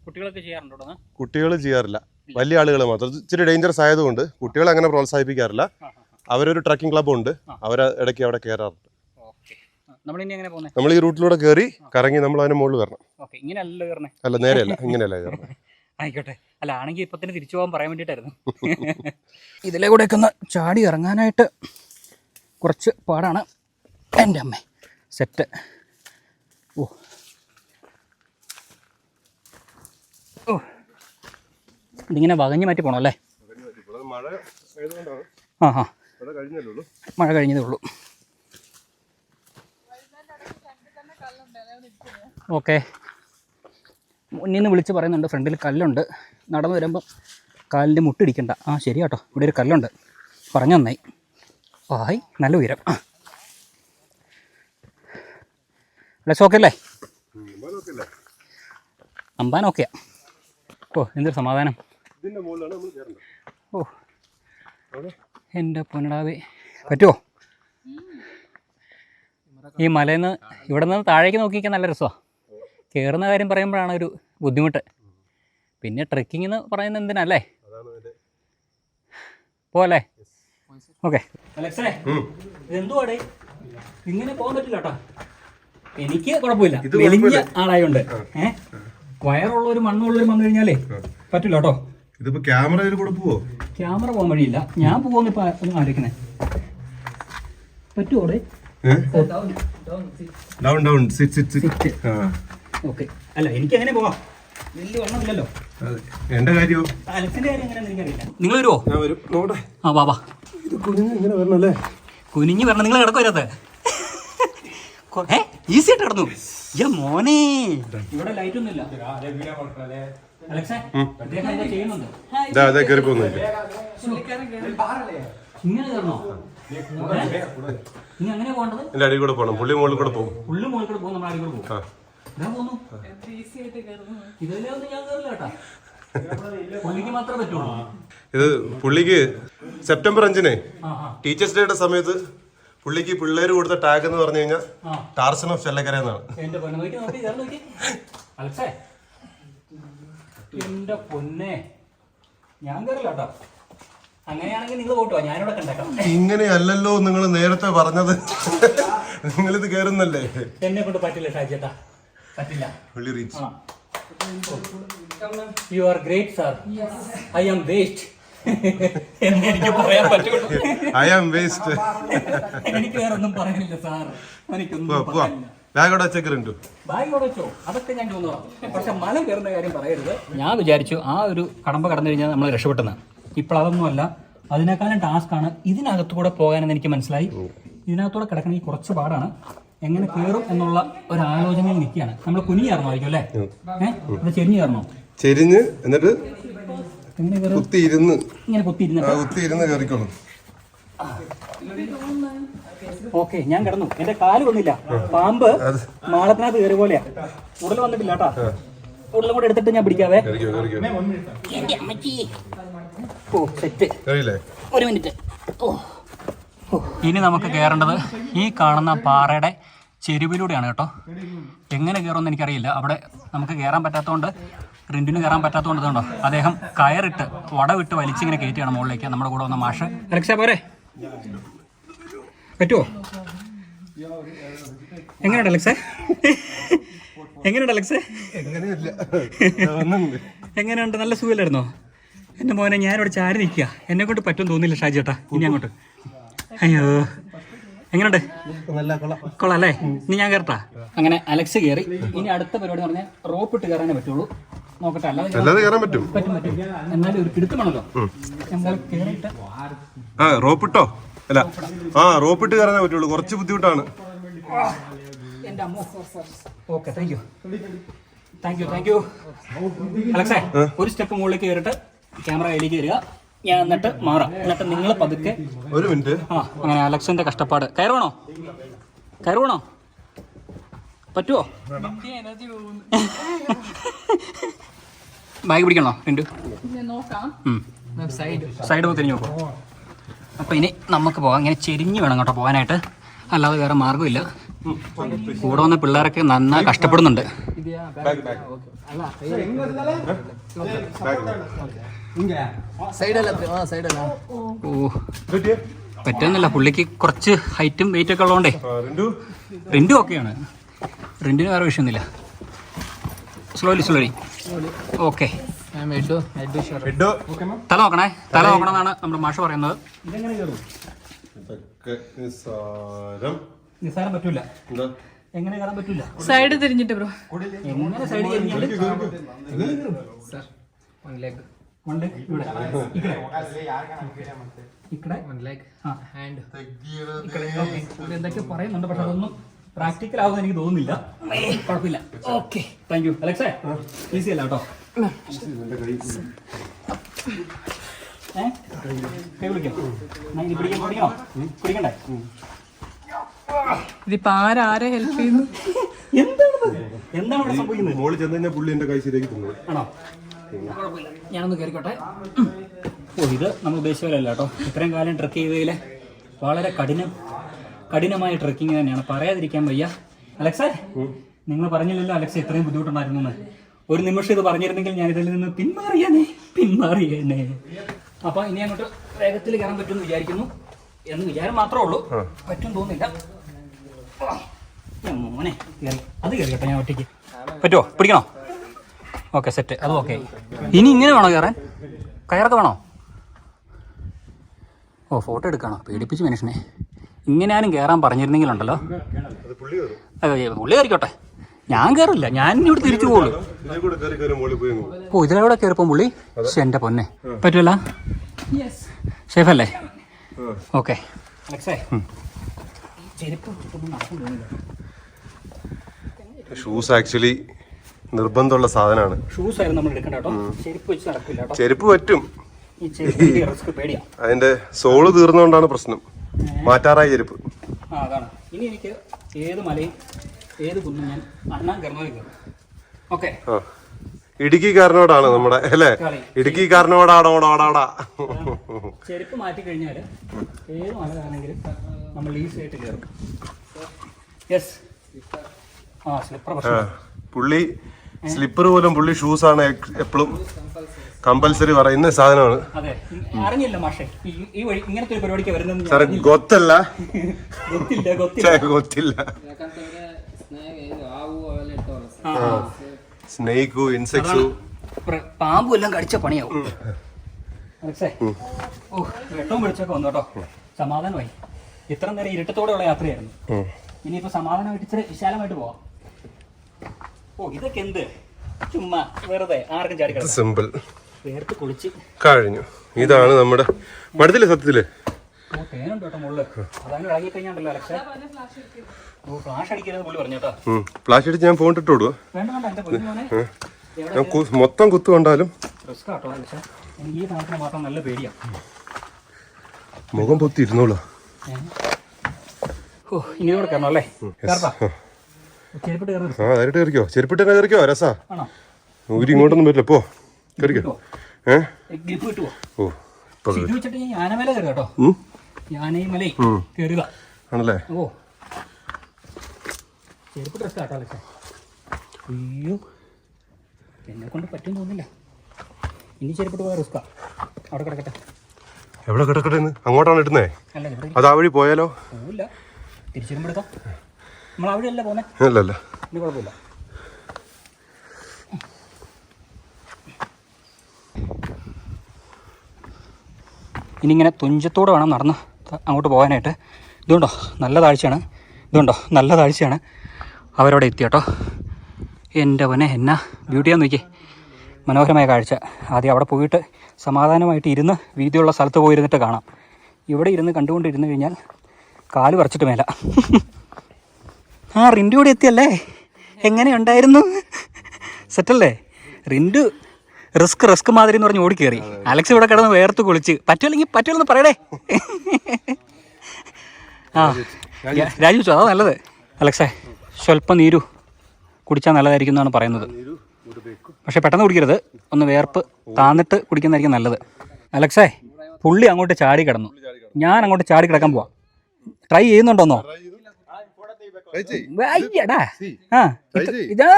കുട്ടികൾ ചെയ്യാറില്ല, വലിയ ആളുകൾ മാത്രം. ഇച്ചിരി ഡേഞ്ചറസ് ആയതുകൊണ്ട് കുട്ടികളെ അങ്ങനെ പ്രോത്സാഹിപ്പിക്കാറില്ല. അവരൊരു ട്രക്കിംഗ് ക്ലബ്ബ് ഉണ്ട്, അവർ ഇടയ്ക്ക് അവിടെ കയറാറുണ്ട്. നമ്മൾ ഈ റൂട്ടിലൂടെ കയറി കറങ്ങി നമ്മൾ അതിന് മുകളിൽ വരണം. അല്ല, നേരെയല്ല, ഇങ്ങനെയല്ല കയറണം. ആയിക്കോട്ടെ. അല്ല, ആണെങ്കിൽ ഇപ്പം തന്നെ തിരിച്ചു പോകാൻ പറയാൻ വേണ്ടിയിട്ടായിരുന്നു. ഇതിലെ കൂടെയൊക്കെ ഒന്ന് ചാടി ഇറങ്ങാനായിട്ട് കുറച്ച് പാടാണ്. എൻ്റെ അമ്മ സെറ്റ്. ഇതിങ്ങനെ വകഞ്ഞു മാറ്റി പോകണം അല്ലേ? മഴ കഴിഞ്ഞതേ ഉള്ളൂ. ഓക്കെ, മുന്നിൽ നിന്ന് വിളിച്ച് പറയുന്നുണ്ട് ഫ്രണ്ടിൽ കല്ലുണ്ട്, നടന്നു വരുമ്പോൾ കാലിൻ്റെ മുട്ടിടിക്കണ്ട. ശരി കേട്ടോ, ഇവിടെ ഒരു കല്ലുണ്ട്, പറഞ്ഞു നന്നായി. നല്ല ഉയരം. അല്ലേ, ഓക്കെ അല്ലേ? അമ്പാനൊക്കെയാ. ഓ എന്തൊരു സമാധാനം. ഇതിന്റെ മുകളിലാണ് നമ്മൾ കയറേണ്ടത്. ഓ എൻ്റെ പൊന്നടാവേ, പറ്റുമോ? ഈ മലയിൽ നിന്ന് ഇവിടെ നിന്ന് താഴേക്ക് നോക്കിക്കാൻ നല്ല രസമാണ്. കയറുന്ന കാര്യം പറയുമ്പോഴാണ് ഒരു ബുദ്ധിമുട്ട്. പിന്നെ ട്രെക്കിംഗ് എന്ന് പറയുന്നത് എന്തിനല്ലേ? പോവല്ലേ? ഓക്കെ അലക്സേ, ഇതെന്തുവാടേ ഇങ്ങനെ പോകാൻ പറ്റില്ല കേട്ടോ. എനിക്ക് കുഴപ്പമില്ല, വലിയ ആളായോണ്ട്. വയറുള്ളവരും മണ്ണുള്ളവരും വന്നു കഴിഞ്ഞാലേ പറ്റില്ല കേട്ടോ. ഇതിപ്പോ ക്യാമറയിൽ കൂടെ പോവോ? ക്യാമറ പോകാൻ വഴിയില്ല. ഞാൻ പോകുന്ന ഇപ്പൊ ആലോചിക്കുന്നത് പറ്റുമോടെ? Down down sit. ഓക്കെ. അല്ല എനിക്ക് എങ്ങനെ പോവാം, വലിയ വണ്ണമില്ലല്ലോ. എന്റെ കാര്യമോ? അലക്സിന്റെ കാര്യം എങ്ങനെയാണെന്ന് എനിക്കറിയില്ല. നിങ്ങൾ വരുമോ? ഞാൻ വരും. നോട്ടെ. ആ വാ വാ. ഇത് കുനിഞ്ഞ് ഇങ്ങനെ വരണല്ലേ? കുനിഞ്ഞ് വരണം. നിങ്ങൾ കിടക്കും വരാത്ത ഈസി ആയിട്ട് കിടന്നു. മോനെ ഇവിടെ ലൈറ്റ് ഒന്നും ഇല്ല. അലക്സേ അദ്ദേഹം എന്താ ചെയ്യുന്നുണ്ട്? ഇങ്ങനെ കയറണോ? നീ അങ്ങനെ പോകേണ്ടത്? എന്റെ അടി കൂടെ പോകണം. പുള്ളി മുകളിൽ കൂടെ പോകും. പുള്ളി മുകളിൽ കൂടെ പോകും, നമ്മൾ അടി കൂടെ പോകും. ഇതെല്ലാം ഒന്നും ഞാൻ കയറില്ല കേട്ടാ. പുള്ളിക്ക് മാത്രമേ പറ്റുള്ളൂ. ഇത് പുള്ളിക്ക് സെപ്റ്റംബർ 5 ടീച്ചേഴ്സ് ഡേയുടെ സമയത്ത് പുള്ളിക്ക് പിള്ളേര് കൊടുത്ത ടാഗ് എന്ന് പറഞ്ഞു കഴിഞ്ഞാൽ ടാർസൻ ഓഫ് ചെല്ലക്കര എന്നാണ്. എന്റെ പൊന്നെ, ഞാൻ കയറില്ല കേട്ടോ. അങ്ങനെയാണെങ്കിൽ നിങ്ങൾ പോട്ടോ, ഞാനിവിടെ കണ്ടേക്കാം. ഇങ്ങനെയല്ലല്ലോ നിങ്ങൾ നേരത്തെ പറഞ്ഞത്. നിങ്ങളിത് കയറുന്നല്ലേ? എന്നെ കൊണ്ട് പറ്റില്ല ഷാജിയേട്ടാ, പറ്റില്ല. You are great sir. I am waste എന്ന് എനിക്ക് പറയാൻ പറ്റുള്ളൂ. I am waste. എനിക്ക് വേറെ ഒന്നും പറയാനില്ല സാർ. എനിക്കൊന്നും ബാഗോടെ വെച്ചേക്കുന്നുണ്ടോ? ബാഗോടെ വെച്ചോ, അതൊക്കെ ഞാൻ തോന്നുന്നു. പക്ഷെ മല കയറുന്ന കാര്യം പറയരുത്. ഞാൻ വിചാരിച്ചു ആ ഒരു കടമ്പ കടന്നു കഴിഞ്ഞാൽ നമ്മൾ രക്ഷപ്പെട്ടെന്ന്. ഇപ്പോൾ അതൊന്നുമല്ല, അതിനേക്കാളും ടാസ്ക്കാണ് ഇതിനകത്തൂടെ പോകാനെന്ന് എനിക്ക് മനസ്സിലായി. ഇതിനകത്തൂടെ കിടക്കണമെങ്കിൽ കുറച്ച് പാടാണ്. എങ്ങനെ കയറും എന്നുള്ള ഒരു ആലോചനയിൽ നിൽക്കുകയാണ്. നമ്മൾ കുനിഞ്ഞ് കയറണമായിരിക്കും അല്ലേ? അത് ചെരിഞ്ഞ് കയറണോ? ചെരിഞ്ഞ് എന്നിട്ട് ഇങ്ങനെ കുത്തിയിരുന്ന് കയറിക്കോളും. ഓക്കെ, ഞാൻ കിടന്നു. എന്റെ കാല് വന്നില്ല. പാമ്പ് മാളത്തിനകത്ത് കയറി പോലെയാ. ഉടൽ വന്നിട്ടില്ല കേട്ടാ. ഉടലും കൂടെ എടുത്തിട്ട് ഞാൻ പിടിക്കാവേ. ഓ സെറ്റ്. ഒരു മിനിറ്റ്. ഇനി നമുക്ക് കയറേണ്ടത് ഈ കാണുന്ന പാറയുടെ ചെരുവിലൂടെയാണ് കേട്ടോ. എങ്ങനെ കയറുമെന്ന് എനിക്കറിയില്ല. അവിടെ നമുക്ക് കയറാൻ പറ്റാത്തതുകൊണ്ട്, റിൻറ്റിന് കയറാൻ പറ്റാത്തതുകൊണ്ട് ഇതുണ്ടോ അദ്ദേഹം കയറിട്ട് വടവിട്ട് വലിച്ചിങ്ങനെ കയറ്റിയാണ് മുകളിലേക്ക്. നമ്മുടെ കൂടെ വന്ന മാഷ്. അലക്സ പോരെ? പറ്റുമോ? എങ്ങനെയുണ്ട് അലക്സേ? എങ്ങനെയുണ്ട് അലക്സേ? എങ്ങനെയുണ്ട്? നല്ല സുഖമില്ലായിരുന്നോ? എൻ്റെ മോനെ, ഞാനിവിടെ ചാരി നിൽക്കുക. എന്നെ കൊണ്ട് പറ്റുമെന്ന് തോന്നില്ല ഷാജി ചേട്ടാ. ഇനി അങ്ങോട്ട്. അയ്യോ, എങ്ങനെയുണ്ട്? കൊള്ളാം അല്ലേ? ഇനി ഞാൻ കയറട്ടാ. അങ്ങനെ അലക്സ് കയറി. ഇനി അടുത്ത പരിപാടി പറഞ്ഞാൽ റോപ്പ് ഇട്ട് കയറാനേ പറ്റുള്ളൂ. നോക്കട്ടെ, അല്ലാതെ കയറാൻ പറ്റും. എന്നാലും ഒരു പിടുത്തമാണല്ലോ. നമ്മൾ കയറിയിട്ട് റോപ്പിട്ടോ? അല്ല, റോപ്പിട്ട് കയറാനേ പറ്റുള്ളൂ. കുറച്ച് ബുദ്ധിമുട്ടാണ്. എൻ്റെ അമ്മ. Okay, thank you. അലക്സേ, ഒരു സ്റ്റെപ്പ് മുകളിലേക്ക് കയറിയിട്ട് ക്യാമറ കയ്യിലേക്ക് കയറുക. ഞാൻ എന്നിട്ട് മാറാം. എന്നിട്ട് നിങ്ങൾ പതുക്കെ. ഒരു മിനിറ്റ്. അങ്ങനെ അലക്സിന്റെ കഷ്ടപ്പാട്. കയറുവാണോ? പറ്റുമോ? ബാഗ് പിടിക്കണോ? സൈഡ് തിരിഞ്ഞു നോക്കോ. അപ്പൊ ഇനി നമുക്ക് പോകാം. ഇങ്ങനെ ചെരിഞ്ഞ് വേണം കേട്ടോ പോകാനായിട്ട്, അല്ലാതെ വേറെ മാർഗമില്ല. കൂടെ വന്ന പിള്ളേരൊക്കെ നന്നായി കഷ്ടപ്പെടുന്നുണ്ട്. ഓ പറ്റുന്നില്ല. പുള്ളിക്ക് കുറച്ച് ഹൈറ്റും വെയിറ്റ് ഒക്കെ ഉള്ളതുകൊണ്ടേ. റിൻഡു ഒക്കെയാണ്. റിൻഡിന് വേറെ വിഷയമൊന്നുമില്ല. സ്ലോലി. ഓക്കെ. തല നോക്കണമെന്നാണ് നമ്മുടെ മാഷ് പറയുന്നത്. നിസ്സാരം പറ്റൂല. എങ്ങനെ കയറാൻ പറ്റൂല? സൈഡ് തിരിഞ്ഞിട്ട് ബ്രോ. എങ്ങനെ സൈഡ് തിരിഞ്ഞാൽ? എന്തൊക്കെ പറയുന്നുണ്ട്, പക്ഷെ അതൊന്നും പ്രാക്ടിക്കൽ ആവുമെന്ന് എനിക്ക് തോന്നുന്നില്ല. കുഴപ്പമില്ല. ഓക്കെ, താങ്ക് യു അലക്സേ. ഈസി അല്ല കേട്ടോ. കൈ പിടിക്കണോ? പിടിക്കണ്ടേ? ഇതിപ്പോ ആരെ ഹെൽപ്പ് ചെയ്യുന്നു? എന്താണ് ഇവിടെ സംഭവിക്കുന്നത്? മോളിൽ ചെന്ന് കഴിഞ്ഞാൽ പുള്ളി എൻ്റെ കൈ ശരിയാക്കി തന്നു. ആണോ? കുഴപ്പമില്ല, ഞാനൊന്ന് കയറിക്കോട്ടെ. ഇത് നമ്മൾ ഉദ്ദേശിച്ചതല്ല കേട്ടോ. ഇത്രയും കാലം ട്രക്ക് ചെയ്തതിൽ വളരെ കഠിനമായ ട്രക്കിങ് തന്നെയാണ്, പറയാതിരിക്കാൻ വയ്യ. അലക്സേ, നിങ്ങൾ പറഞ്ഞില്ലല്ലോ അലക്സ് ഇത്രയും ബുദ്ധിമുട്ടുണ്ടായിരുന്നു എന്ന്. ഒരു നിമിഷം ഇത് പറഞ്ഞിരുന്നെങ്കിൽ ഞാൻ ഇതിൽ നിന്ന് പിന്മാറിയേനെ. അപ്പോൾ ഇനി അങ്ങോട്ട് വേഗത്തിൽ കയറാൻ പറ്റുമെന്ന് വിചാരിക്കുന്നു. എന്ന് വിചാരം മാത്രമേ ഉള്ളൂ, പറ്റും തോന്നില്ല. മോനെ കയറി, അത് കയറി കേട്ടോ. ഞാൻ ഒറ്റയ്ക്ക് പറ്റുമോ? പിടിക്കണോ? ഓക്കെ, സെറ്റ്, അത് ഓക്കെ. ഇനി ഇങ്ങനെ വേണോ കയറാൻ? കയറൊക്കെ വേണോ? ഓ, ഫോട്ടോ എടുക്കണോ? പേടിപ്പിച്ച് മനുഷ്യനെ. ഇങ്ങനെ ആരും കയറാൻ പറഞ്ഞിരുന്നെങ്കിലുണ്ടല്ലോ. പുള്ളി കയറിക്കോട്ടെ, ഞാൻ കയറില്ല. ഞാൻ ഇവിടെ തിരിച്ചു പോകുള്ളൂ. ഓ, ഇതിലൂടെ കയറിപ്പം പുള്ളി. പക്ഷെ എൻ്റെ പൊന്നെ പറ്റുമല്ല. സേഫ് അല്ലേ? ഓക്കെ. അലക്സേ, ഷൂസ് ആക്ച്വലി നിർബന്ധമുള്ള സാധനമാണ്. ഷൂസ് ആയിരുന്നു നമ്മൾ എടുക്കണ്ട കേട്ടോ. ചെരുപ്പ് വെച്ച് നടക്കില്ല കേട്ടോ. ചെരുപ്പ് പറ്റും, ഈ ചെരുപ്പ് റിസ്ക് പേടിയാ. അതിന്റെ സോള് തീർന്നുകൊണ്ടാണ് പ്രശ്നം. മാറ്റാറായ ചെരുപ്പ്. അതാണ്. ഇനി എനിക്ക് ഏത് മലയും ഏത് കുന്നും ഞാൻ അണ്ണാൻ കയറുന്നതിൽ കയറും. ഓക്കെ. ഇടുക്കിക്കാരനോടാണ് നമ്മുടെ അല്ലേ? ഇടുക്കിക്കാരനോടാടാ. ചെരുപ്പ് മാറ്റി കഴിഞ്ഞാൽ ഏത് മല കയറണമെങ്കിലും നമ്മൾ ഈസി ആയിട്ട് കയറും. യെസ്. ആ, സ്ലിപ്പർ പ്രശ്നം. പുള്ളി സ്ലിപ്പർ പോലും പുള്ളി ഷൂസാണ് എപ്പോഴും കമ്പൽസറി പറയുന്ന സാധനമാണ്. അതെ, അറിഞ്ഞില്ല മാഷെ ഈ വഴി ഇങ്ങനത്തെ ഒരു പരിപാടിക്ക് വരുന്നത്. സാറേ ഗൊത്തല്ല, ഗൊത്തില്ല. സ്നേക്കു, ഇൻസെക്ട്സു, പാമ്പും എല്ലാം കടിച്ച പണിയാവും. അലക്സേ, ഓ, വെട്ടവും വെളിച്ചൊക്കെ വന്നു കേട്ടോ. സമാധാനമായി. ഇത്ര നേരം ഇരുട്ടത്തോടെയുള്ള യാത്രയായിരുന്നു. ഇനിയിപ്പോ സമാധാനമായിട്ട് ഇച്ചിരി വിശാലമായിട്ട് പോവാം. ഓ, ഇതൊക്കെ എന്ത് ചുമ്മാ വെറുതെ ആർക്കും ചാടി കിടക്കാം. സിമ്പിൾ. വേർത്ത് കുളിച്ച് കഴിഞ്ഞു. ഇതാണ് നമ്മുടെ മടുത്തില്ലേ സത്യത്തില്? ഓ, തേനുണ്ട് കേട്ടോ മുകളില്. അതങ്ങനെ ഇളകി കഴിഞ്ഞാണ്ടല്ലോ അലക്സേ. ഓ, ഫ്ലാഷ് അടിക്കരുത് പുള്ളി പറഞ്ഞു കേട്ടോ. ഫ്ലാഷ് അടിച്ച് ഞാൻ ഫോൺ ഇട്ട് വിടുവോ? വേണ്ട വേണ്ട, എന്റെ പൊന്നുമോനെ ഞാൻ മൊത്തം കുത്തു കണ്ടാലും റിസ്ക് കേട്ടോ അലക്സേ. എനിക്ക് ഈ സാധനത്തിന് മാത്രം നല്ല പേടിയാ. മുഖം പൊത്തി ഇരുന്നോളൂ. ഓ, ഇനി ഇവിടെ കയറണം അല്ലേ? ചെരുപ്പിട്ട് കയറി. ആ, നേരിട്ട് കയറിക്കോ. ചെരുപ്പിട്ട് തന്നെ കയറിക്കോ. രസാ. ആണോ? ഊരി ഇങ്ങോട്ടൊന്നും പറ്റില്ല. പോ, കയറിക്കോ. ഗ്രിപ്പ് കിട്ടുവോ? ഓ, ഇത് വെച്ചിട്ട് ഞാൻ യാനമല കയറി കേട്ടോ. യാനമലേ കയറുക ആണല്ലേ? ഓ, ചെരുപ്പ് ഡ്രസ് കേട്ടോ അലക്സേ. അയ്യോ, എന്നെ കൊണ്ട് പറ്റും തോന്നില്ല. ഇനി ചെരുപ്പിട്ട് പോയ റിസ്കാ. അവിടെ കിടക്കട്ടെ. എവിടെ കിടക്കട്ടെ? അങ്ങോട്ടാണ് ഇടുന്നേ? അല്ല, ഇവിടെ അത് ആ വഴി പോയാലോ? പോവില്ല, തിരിച്ചു വരുമ്പോൾ എടുക്കാം. നമ്മൾ അവിടെ അല്ല പോന്നെ. അല്ലല്ല, ഇനി കുഴപ്പമില്ല. ഇനി ഇങ്ങനെ തുഞ്ചത്തോടെ വേണം നടന്ന് അങ്ങോട്ട് പോകാനായിട്ട്. ഇതുകൊണ്ടോ നല്ല താഴ്ചയാണ്. നല്ല താഴ്ചയാണ്. അവരവിടെ എത്തി കേട്ടോ. എൻ്റെ പൊന്നെ, എന്നാ ബ്യൂട്ടിയാന്ന് നോക്കിയേ. മനോഹരമായ കാഴ്ച. ആദ്യം അവിടെ പോയിട്ട് സമാധാനമായിട്ട് ഇരുന്ന് വീതിയുള്ള സ്ഥലത്ത് പോയിരുന്നിട്ട് കാണാം. ഇവിടെ ഇരുന്ന് കണ്ടുകൊണ്ടിരുന്ന് കഴിഞ്ഞാൽ കാല് പറിച്ചിട്ട് മേല. ആ, റിൻഡു കൂടെ എത്തിയല്ലേ? എങ്ങനെയുണ്ടായിരുന്നു? സെറ്റല്ലേ? റിൻഡു റിസ്ക് മാതിരി എന്ന് പറഞ്ഞ് ഓടിക്കേറി. അലക്സ് ഇവിടെ കിടന്ന് വേർത്ത് കുളിച്ച്. പറ്റുമല്ലെന്ന് പറയടേ. ആ, രാജു അതാ നല്ലത്. അലക്സേ, സ്വല്പം നീരു കുടിച്ചാൽ നല്ലതായിരിക്കും എന്നാണ് പറയുന്നത്. പക്ഷെ പെട്ടെന്ന് കുടിക്കരുത്, ഒന്ന് വേർപ്പ് താന്നിട്ട് കുടിക്കുന്നതായിരിക്കും നല്ലത്. അലക്സേ, പുള്ളി അങ്ങോട്ട് ചാടി കിടന്നു. ഞാൻ അങ്ങോട്ട് ചാടി കിടക്കാൻ പോവാം. ട്രൈ ചെയ്യുന്നുണ്ടോന്നോ? അയ്യടാ, ആ ഇതാ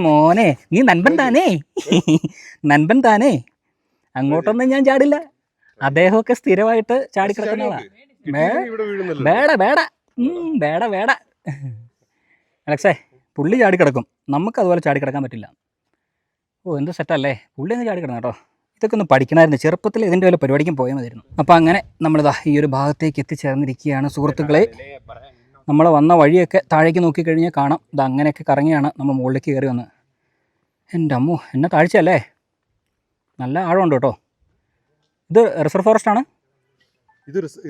മോനെ, നീ നൻപൻ താനേ. അങ്ങോട്ടൊന്നും ഞാൻ ചാടില്ല. അദ്ദേഹമൊക്കെ സ്ഥിരമായിട്ട് ചാടിക്കിടക്കുന്നതാ. വേട അലക്സേ, പുള്ളി ചാടിക്കിടക്കും, നമുക്ക് അതുപോലെ ചാടിക്കിടക്കാൻ പറ്റില്ല. ഓ, എന്ത് സെറ്റല്ലേ? പുള്ളി ഒന്ന് ചാടിക്കിടന്നു കേട്ടോ. ഇതൊക്കെ ഒന്ന് പഠിക്കണമായിരുന്നു. ചെറുപ്പത്തിൽ ഇതിൻ്റെ വല്ല പരിപാടിക്കും പോയാൽ മതിയായിരുന്നു. അപ്പോൾ അങ്ങനെ നമ്മളിതാ ഈ ഒരു ഭാഗത്തേക്ക് എത്തിച്ചേർന്നിരിക്കുകയാണ് സുഹൃത്തുക്കളെ. നമ്മൾ വന്ന വഴിയൊക്കെ താഴേക്ക് നോക്കിക്കഴിഞ്ഞാൽ കാണാം. ഇത് അങ്ങനെയൊക്കെ കറങ്ങിയാണ് നമ്മൾ മുകളിലേക്ക് കയറി വന്നത്. എൻ്റെ അമ്മോ, എന്നെ താഴ്ചയല്ലേ? നല്ല ആഴമുണ്ട് കേട്ടോ. ഇത് റിസർവ് ഫോറസ്റ്റ് ആണ്.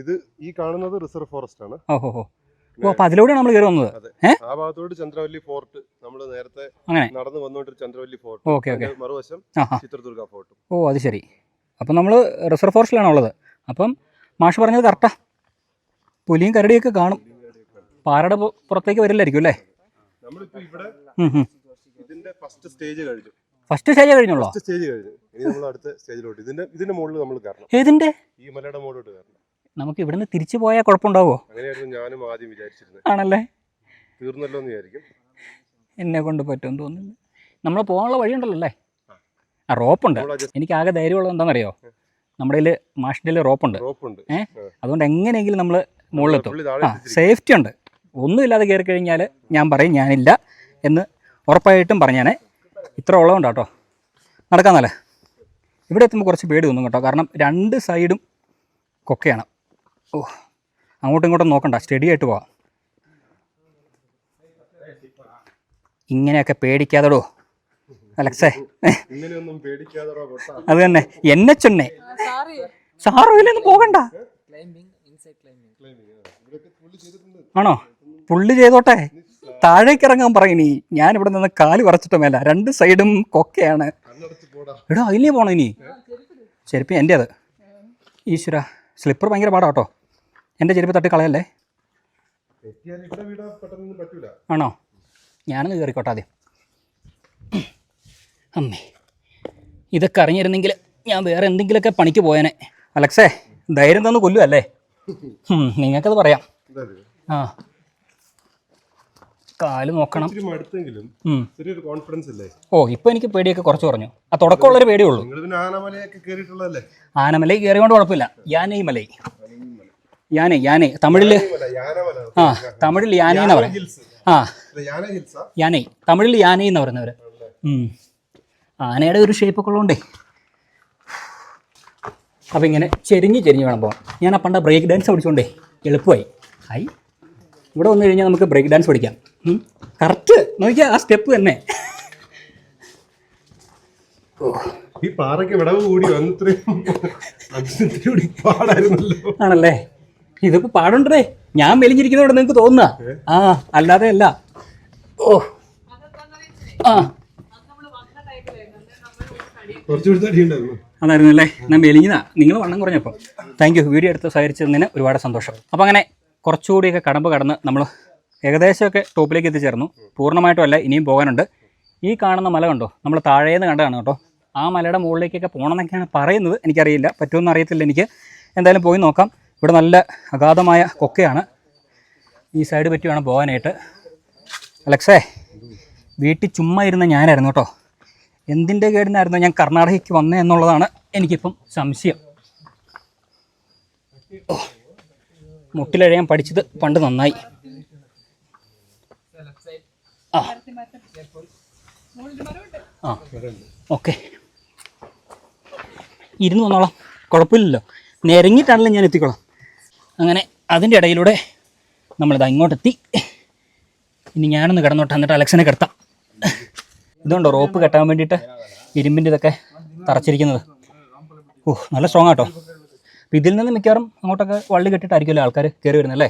ഇത് ഈ കാണുന്നത് റിസർവ് ഫോറസ്റ്റ് ആണ്. ഓഹോ. ഓ, അപ്പോൾ അതിലൂടെയാണ് നമ്മൾ കയറി വന്നത്. ആ ഭാഗത്തോട്ട് ചന്ദ്രവല്ലി ഫോർട്ട്, നമ്മൾ നേരത്തെ നടന്നു വന്നോണ്ട് ചന്ദ്രവല്ലി ഫോർട്ട്. ഓക്കെ. മറുവശം ചിത്രദുർഗ ഫോർട്ട്. ഓ, അത് ശരി. അപ്പം നമ്മൾ റിസർവ് ഫോറസ്റ്റിലാണ് ഉള്ളത്. അപ്പം മാഷ് പറഞ്ഞത് കറക്റ്റാ. പുലിയും കരടിയൊക്കെ കാണും. പാറയുടെ പുറത്തേക്ക് വരില്ലായിരിക്കും അല്ലേ? നമ്മളിപ്പോ ഇവിടെ ഇതിന്റെ ഫസ്റ്റ് സ്റ്റേജ് കഴിഞ്ഞു. ഫസ്റ്റ് സ്റ്റേജ് കഴിഞ്ഞുള്ളൂ? ഫസ്റ്റ് സ്റ്റേജ് കഴിഞ്ഞു. ഇനി നമ്മൾ അടുത്ത സ്റ്റേജിലോട്ട് ഇതിന്റെ മുകളിൽ നമ്മൾ കയറണം. ഏതിന്റെ? ഈ മലയുടെ മുകളിലോട്ട് കയറണം. നമുക്ക് ഇവിടുന്ന് തിരിച്ചു പോയാൽ കുഴപ്പമുണ്ടാവോ? അങ്ങനെയായിരുന്നു ഞാനും ആദ്യം വിചാരിച്ചിരുന്നത്. ആണല്ലേ? തീർന്നല്ലോ എന്ന് വിചാരിക്കും. എന്നെ കൊണ്ട് പറ്റുമെന്ന് തോന്നുന്നു. നമ്മൾ പോകാനുള്ള വഴിയുണ്ടല്ലോ അല്ലേ? ആ റോപ്പുണ്ട്. എനിക്ക് ആകെ ധൈര്യമുള്ളത് എന്താണെന്നറിയോ? നമ്മുടെ കയ്യിൽ മാഷിൻ്റെ റോപ്പുണ്ട്. അതുകൊണ്ട് എങ്ങനെയെങ്കിലും നമ്മൾ മുകളിലെത്തും. ആ സേഫ്റ്റി ഉണ്ട്. ഒന്നുമില്ലാതെ കയറി കഴിഞ്ഞാൽ ഞാൻ പറയും ഞാനില്ല എന്ന് ഉറപ്പായിട്ടും പറഞ്ഞാനേ. ഇത്ര ഉള്ളതുകൊണ്ട് കേട്ടോ നടക്കാന്നല്ലേ. ഇവിടെ എത്തുമ്പോൾ കുറച്ച് പേടി തോന്നും കേട്ടോ, കാരണം രണ്ട് സൈഡും കൊക്കയാണ്. ഓ, അങ്ങോട്ടും ഇങ്ങോട്ടും നോക്കണ്ട, സ്റ്റഡി ആയിട്ട് പോവാം. ഇങ്ങനെയൊക്കെ പേടിക്കാതെടോ അലക്സേ. അത് തന്നെ എന്നെ ചെന്നേ സാറോ ഇതിലൊന്നും പോകണ്ട. ആണോ? പുള്ളി ചെയ്തോട്ടെ, താഴേക്ക് ഇറങ്ങാൻ പറയണി. ഞാൻ ഇവിടെ നിന്ന് കാല് വറച്ചിട്ട് മേല, രണ്ട് സൈഡും കൊക്കയാണ്. എടാ അതിലേ പോണോ ഇനി? ചെരുപ്പ് എൻ്റെ അത്. ഈശ്വര, സ്ലിപ്പർ ഭയങ്കര പാടാ കേട്ടോ. എൻ്റെ ചെരുപ്പ് തട്ടി കളയല്ലേ. ആണോ? ഞാനൊന്ന് കയറിക്കോട്ടെ ആദ്യം. അമ്മേ, ഇതൊക്കെ അറിഞ്ഞിരുന്നെങ്കിൽ ഞാൻ വേറെ എന്തെങ്കിലുമൊക്കെ പണിക്ക് പോയേനെ. അലക്സേ, ധൈര്യം തന്ന് കൊല്ലുമല്ലേ? നിങ്ങൾക്കത് പറയാം. ആ കാല് നോക്കണം. ഓ, ഇപ്പൊ എനിക്ക് പേടിയൊക്കെ കുറച്ച് കുറഞ്ഞു. ആ തുടക്കമുള്ളൊരു പേടിയുള്ളൂ. ആനമലയിൽ കയറിയോണ്ട് കുഴപ്പമില്ല. യാനൈ തമിഴില്. ആ തമിഴിൽ യാനൈ എന്നാ പറയാം. ആ യാനൈ, തമിഴിൽ യാനൈ എന്ന് പറയുന്നവര്. ആനയുടെ ഒരു ഷേപ്പൊക്കെ ഉള്ളതുകൊണ്ടേ. അപ്പം ഇങ്ങനെ ചെരിഞ്ഞ് വേണം പോകാൻ. ഞാൻ ആ പണ്ട് ബ്രേക്ക് ഡാൻസ് പഠിച്ചോണ്ടേ എളുപ്പമായി. ഇവിടെ വന്നു കഴിഞ്ഞാൽ നമുക്ക് ബ്രേക്ക് ഡാൻസ് പഠിക്കാം. കറക്റ്റ് നോക്കിയാൽ ആ സ്റ്റെപ്പ് തന്നെ. ഈ പാറയ്ക്ക് വിടവ് കൂടി ആണല്ലേ? ഇതിപ്പോ പാടുണ്ടേ. ഞാൻ മെലിഞ്ഞിരിക്കുന്നതോടെ നിങ്ങൾക്ക് തോന്നുക. ആ അല്ലാതെ അല്ല. ഓ ആ അതായിരുന്നു അല്ലേ? ഞാൻ മെലിഞ്ഞതാ, നിങ്ങൾ വണ്ണം കുറഞ്ഞപ്പോൾ. താങ്ക് യു, വീഡിയോ എടുത്ത് സഹകരിച്ചതിന് ഒരുപാട് സന്തോഷം. അപ്പോൾ അങ്ങനെ കുറച്ചുകൂടിയൊക്കെ കടമ്പ് കടന്ന് നമ്മൾ ഏകദേശമൊക്കെ ടോപ്പിലേക്ക് എത്തിച്ചേർന്നു. പൂർണ്ണമായിട്ടും അല്ല, ഇനിയും പോകാനുണ്ട്. ഈ കാണുന്ന മല കണ്ടോ, നമ്മൾ താഴേന്ന് കണ്ടതാണ് കേട്ടോ. ആ മലയുടെ മുകളിലേക്കൊക്കെ പോകണമെന്നൊക്കെയാണ് പറയുന്നത്. എനിക്കറിയില്ല, പറ്റുമെന്ന് അറിയത്തില്ല എനിക്ക്. എന്തായാലും പോയി നോക്കാം. ഇവിടെ നല്ല അഗാധമായ കൊക്കയാണ്. ഈ സൈഡ് പറ്റി വേണം പോകാനായിട്ട്. അലക്സേ, വീട്ടിൽ ചുമ്മാ ഇരുന്ന ഞാനായിരുന്നു കേട്ടോ. എന്തിൻ്റെ കേടിനായിരുന്നു ഞാൻ കർണാടകയ്ക്ക് വന്നേ എന്നുള്ളതാണ് എനിക്കിപ്പം സംശയം. മുട്ടിലഴയാൻ പഠിച്ചത് പണ്ട് നന്നായി. ആ ആ ഓക്കെ, ഇരുന്ന് വന്നോളാം, കുഴപ്പമില്ലല്ലോ. നിരങ്ങിയിട്ടാണല്ലോ ഞാൻ എത്തിക്കോളാം. അങ്ങനെ അതിൻ്റെ ഇടയിലൂടെ നമ്മളിതാ ഇങ്ങോട്ടെത്തി. ഇനി ഞാനൊന്ന് കിടന്നോട്ടെ, എന്നിട്ട് അലക്സിനെ കിടത്താം. ഇതുണ്ടോ റോപ്പ് കെട്ടാൻ വേണ്ടിയിട്ട് ഇരുമ്പിൻ്റെ ഇതൊക്കെ തറച്ചിരിക്കുന്നത്. ഓ നല്ല സ്ട്രോങ് ആട്ടോ. അപ്പം ഇതിൽ നിന്ന് മിക്കവാറും അങ്ങോട്ടൊക്കെ വള്ളി കെട്ടിട്ടായിരിക്കുമല്ലോ ആൾക്കാർ കയറി വരുന്നല്ലേ?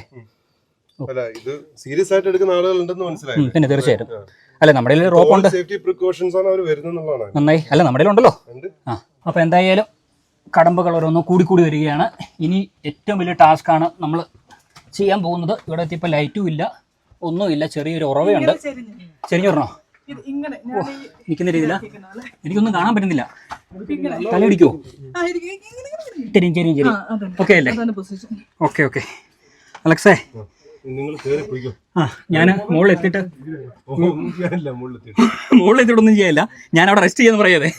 പിന്നെ തീർച്ചയായിട്ടും. അല്ല നമ്മുടെ റോപ്പ് ഉണ്ട്, നന്നായി. അല്ല നമ്മുടെ ഉണ്ടല്ലോ. ആ അപ്പോൾ എന്തായാലും കടമ്പകൾ ഓരോന്നും കൂടി വരികയാണ്. ഇനി ഏറ്റവും വലിയ ടാസ്ക്കാണ് നമ്മൾ ചെയ്യാൻ പോകുന്നത്. ഇവിടെ എത്തിയപ്പോൾ ലൈറ്റും ഇല്ല, ഒന്നുമില്ല, ചെറിയൊരു ഉറവയുണ്ട്. ചെരിഞ്ഞു പറഞ്ഞോ? നിൽക്കുന്ന രീതിയില എനിക്കൊന്നും കാണാൻ പറ്റുന്നില്ല. തലയിടിക്കോ? ചെരി ഓക്കെ അല്ലേ? ഓക്കെ അലക്സേ, ആ ഞാൻ മുകളിലെത്തിയിട്ട് മുകളിലെത്തിയിട്ടൊന്നും ചെയ്യില്ല. ഞാൻ അവിടെ റെസ്റ്റ് ചെയ്യാന്ന് പറയാതെ.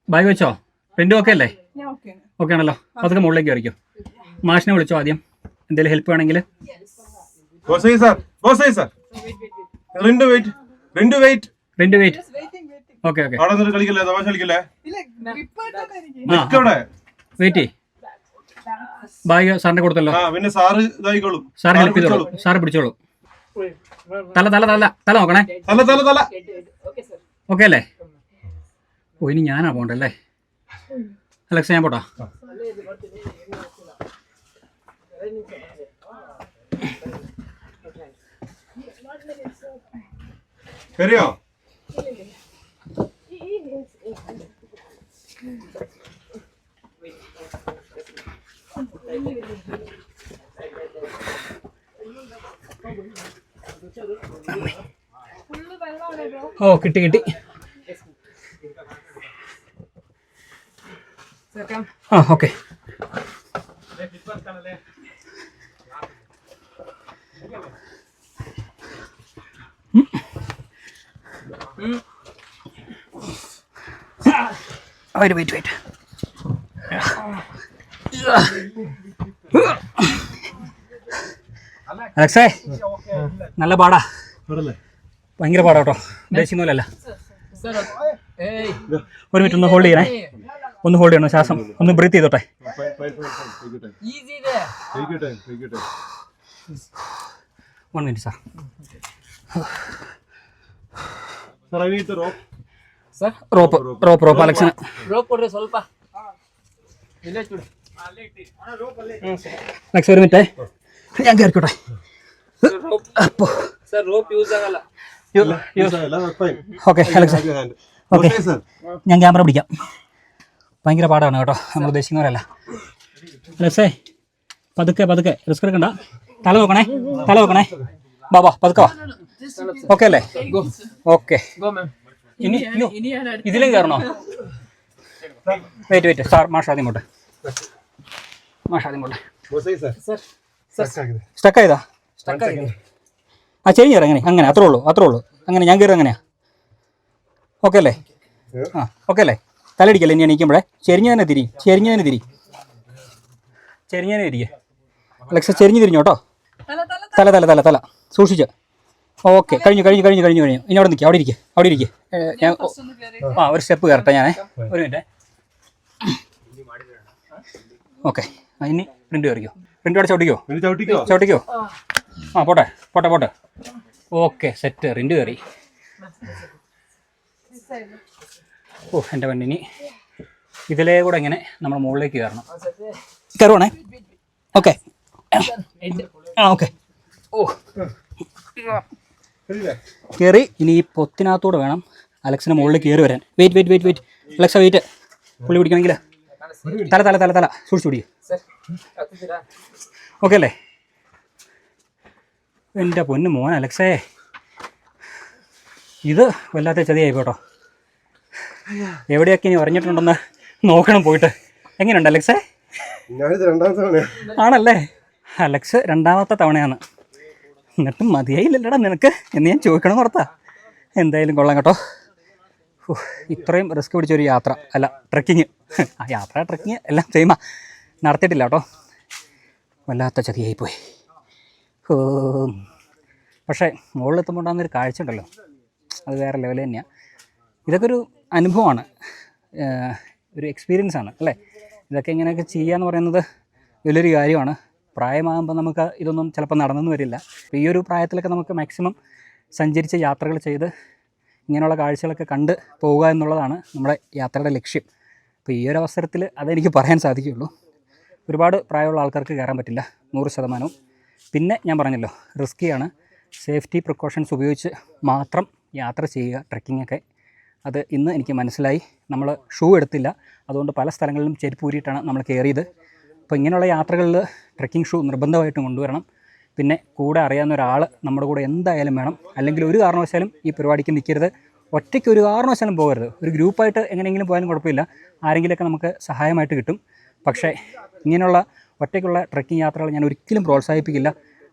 ബാഗ് വെച്ചോ? പെൻറ്റും ഓക്കെ അല്ലേ? ഓക്കെ ആണല്ലോ. അതൊക്കെ മുകളിലേക്ക് വരയ്ക്കും. മാഷിനെ വിളിച്ചോ ആദ്യം, എന്തെങ്കിലും ഹെൽപ്പ് വേണമെങ്കിൽ. Okay wait. ബാഗ് സാറിനെ കൊടുത്തല്ലോ. സാർ ഹെൽപ്പ് ചെയ്തോളൂ. സാറ് പിടിച്ചോളൂ. തല നോക്കണേ. ഓക്കെ അല്ലേ? ഓ ഇനി ഞാനാ പോണ്ടല്ലേ? അലക്സ് ഞാൻ പോട്ടാ. ശരിയോ? ഓ കിട്ടി കിട്ടി. ആ ഓക്കെ. വെയിറ്റ്. അലക്സേ നല്ല പാടാ, ഭയങ്കര പാടാ കേട്ടോ, ഉദ്ദേശിക്കുന്നതല്ല. ഒരു മിനിറ്റ് ഒന്ന് ഹോൾഡ് ചെയ്യണേ, ഒന്ന് ഹോൾഡ് ചെയ്യണം, ശ്വാസം ഒന്ന് ബ്രീത്ത് ചെയ്തോട്ടെ. One minute sir. റോപ്പ് അലക്സിന് അലക്സ് ഒരു മിനിറ്റേ, ഞാൻ കയറിക്കോട്ടെ. ഓക്കെ അലക്സ്, ഓക്കെ ഞാൻ ക്യാമറ പിടിക്കാം. ഭയങ്കര പാടാണ് കേട്ടോ, നമ്മൾ ഉദ്ദേശിക്കുന്നവരല്ല. അലക്സേ പതുക്കെ റിസ്ക് എടുക്കണ്ട, തല നോക്കണേ. ബാബാ പതുക്കെ വാ. ഓക്കെ അല്ലേ? ഓക്കെ. ഇനി ഇതിലും കയറണോ? വെയിറ്റ് സാർ, മാഷാദ്യം പോട്ടെ. സ്റ്റക്കായതാ? ആ ചെരിഞ്ഞ് കയറി, അങ്ങനെ അത്രേ ഉള്ളൂ. അങ്ങനെ ഞാൻ കയറി അങ്ങനെയാ. ഓക്കെ അല്ലേ? ആ ഓക്കെ അല്ലേ? തലടിക്കല്ലേ ഇനി എണീക്കുമ്പോഴേ? ചെരിഞ്ഞതിനെ തിരി. അലക്സ ചെരിഞ്ഞ് തിരിഞ്ഞോ കേട്ടോ. തല സൂക്ഷിച്ച്. ഓക്കെ, കഴിഞ്ഞു. ഇനി അവിടെ നിൽക്കുക, അവിടെ ഇരിക്കുക. ഞാൻ ഒരു സ്റ്റെപ്പ് കയറട്ടെ ഞാനേ, ഒരു മിനിറ്റ്. ഓക്കെ, ഇനി പ്രിന്റ് കയറിക്കോ. പ്രിന്റ് അവിടെ ചവിട്ടിക്കോ. ആ പോട്ടെ. ഓക്കെ സെറ്റ്, റിന്റ് കയറി. ഓ എൻ്റെ വണ്ടിനി ഇതിലേ കൂടെ ഇങ്ങനെ നമ്മൾ മുകളിലേക്ക് കയറുവാണേ. Okay okay. ഓ കയറി. ഇനി ഈ പൊത്തിനകത്തൂടെ വേണം അലക്സിന് മുകളിൽ കയറി വരാൻ. Wait Alexa wait. പുള്ളി പിടിക്കണമെങ്കിൽ തല സൂക്ഷിച്ചു പിടിക്കും. ഓക്കെ അല്ലേ? എൻ്റെ പൊന്നു മോൻ അലക്സേ, ഇത് വല്ലാത്ത ചതിയായി കേട്ടോ. എവിടെയൊക്കെ ഇനി ഉറങ്ങിയിട്ടുണ്ടെന്ന് നോക്കണം പോയിട്ട്. എങ്ങനെയുണ്ട് അലക്സേ? ആണല്ലേ? അലക്സ് രണ്ടാമത്തെ തവണയാണ്. എന്നിട്ടും മതിയായില്ലല്ലടാ നിനക്ക് എന്ന് ഞാൻ ചോദിക്കണം ഓർത്താ. എന്തായാലും കൊള്ളാം കേട്ടോ. ഇത്രയും റിസ്ക് പിടിച്ചൊരു യാത്ര അല്ല, ട്രക്കിങ് എല്ലാം സെയിമാ, നടത്തിയിട്ടില്ല കേട്ടോ. വല്ലാത്ത ചതിയായിപ്പോയി. പക്ഷേ മുകളിലെത്തുമ്പോൾ ഉണ്ടാകുന്നൊരു കാഴ്ച ഉണ്ടല്ലോ, അത് വേറെ ലെവൽ തന്നെയാണ്. ഇതൊക്കെ ഒരു അനുഭവമാണ്, ഒരു എക്സ്പീരിയൻസ് ആണ് അല്ലേ? ഇതൊക്കെ ഇങ്ങനെയൊക്കെ ചെയ്യുക എന്ന് പറയുന്നത് വലിയൊരു കാര്യമാണ്. പ്രായമാകുമ്പോൾ നമുക്ക് ഇതൊന്നും ചിലപ്പോൾ നടന്നെന്ന് വരില്ല. അപ്പോൾ ഈ ഒരു പ്രായത്തിലൊക്കെ നമുക്ക് മാക്സിമം സഞ്ചരിച്ച് യാത്രകൾ ചെയ്ത് ഇങ്ങനെയുള്ള കാഴ്ചകളൊക്കെ കണ്ട് പോവുക എന്നുള്ളതാണ് നമ്മുടെ യാത്രയുടെ ലക്ഷ്യം. അപ്പോൾ ഈ ഒരു അവസരത്തിൽ അതെനിക്ക് പറയാൻ സാധിക്കുകയുള്ളൂ. ഒരുപാട് പ്രായമുള്ള ആൾക്കാർക്ക് കയറാൻ പറ്റില്ല, 100%. പിന്നെ ഞാൻ പറഞ്ഞല്ലോ, റിസ്ക്കിയാണ്. സേഫ്റ്റി പ്രിക്കോഷൻസ് ഉപയോഗിച്ച് മാത്രം യാത്ര ചെയ്യുക ട്രക്കിങ്ങൊക്കെ. അത് ഇന്ന് എനിക്ക് മനസ്സിലായി. നമ്മൾ ഷൂ എടുത്തില്ല, അതുകൊണ്ട് പല സ്ഥലങ്ങളിലും ചെരുപ്പ് ഊരിയിട്ടാണ് നമ്മൾ കയറിയത്. അപ്പോൾ ഇങ്ങനെയുള്ള യാത്രകളിൽ ട്രക്കിംഗ് ഷൂ നിർബന്ധമായിട്ടും കൊണ്ടുവരണം. പിന്നെ കൂടെ അറിയാവുന്ന ഒരാൾ നമ്മുടെ കൂടെ എന്തായാലും വേണം. അല്ലെങ്കിൽ ഒരു കാരണവശാലും ഈ പരിപാടിക്ക് നിൽക്കരുത്, ഒറ്റയ്ക്ക് ഒരു കാരണവശാലും പോകരുത്. ഒരു ഗ്രൂപ്പായിട്ട് എങ്ങനെയെങ്കിലും പോയാലും കുഴപ്പമില്ല, ആരെങ്കിലുമൊക്കെ നമുക്ക് സഹായമായിട്ട് കിട്ടും. പക്ഷേ ഇങ്ങനെയുള്ള ഒറ്റയ്ക്കുള്ള ട്രക്കിംഗ് യാത്രകൾ ഞാൻ ഒരിക്കലും പ്രോത്സാഹിപ്പിക്കില്ല.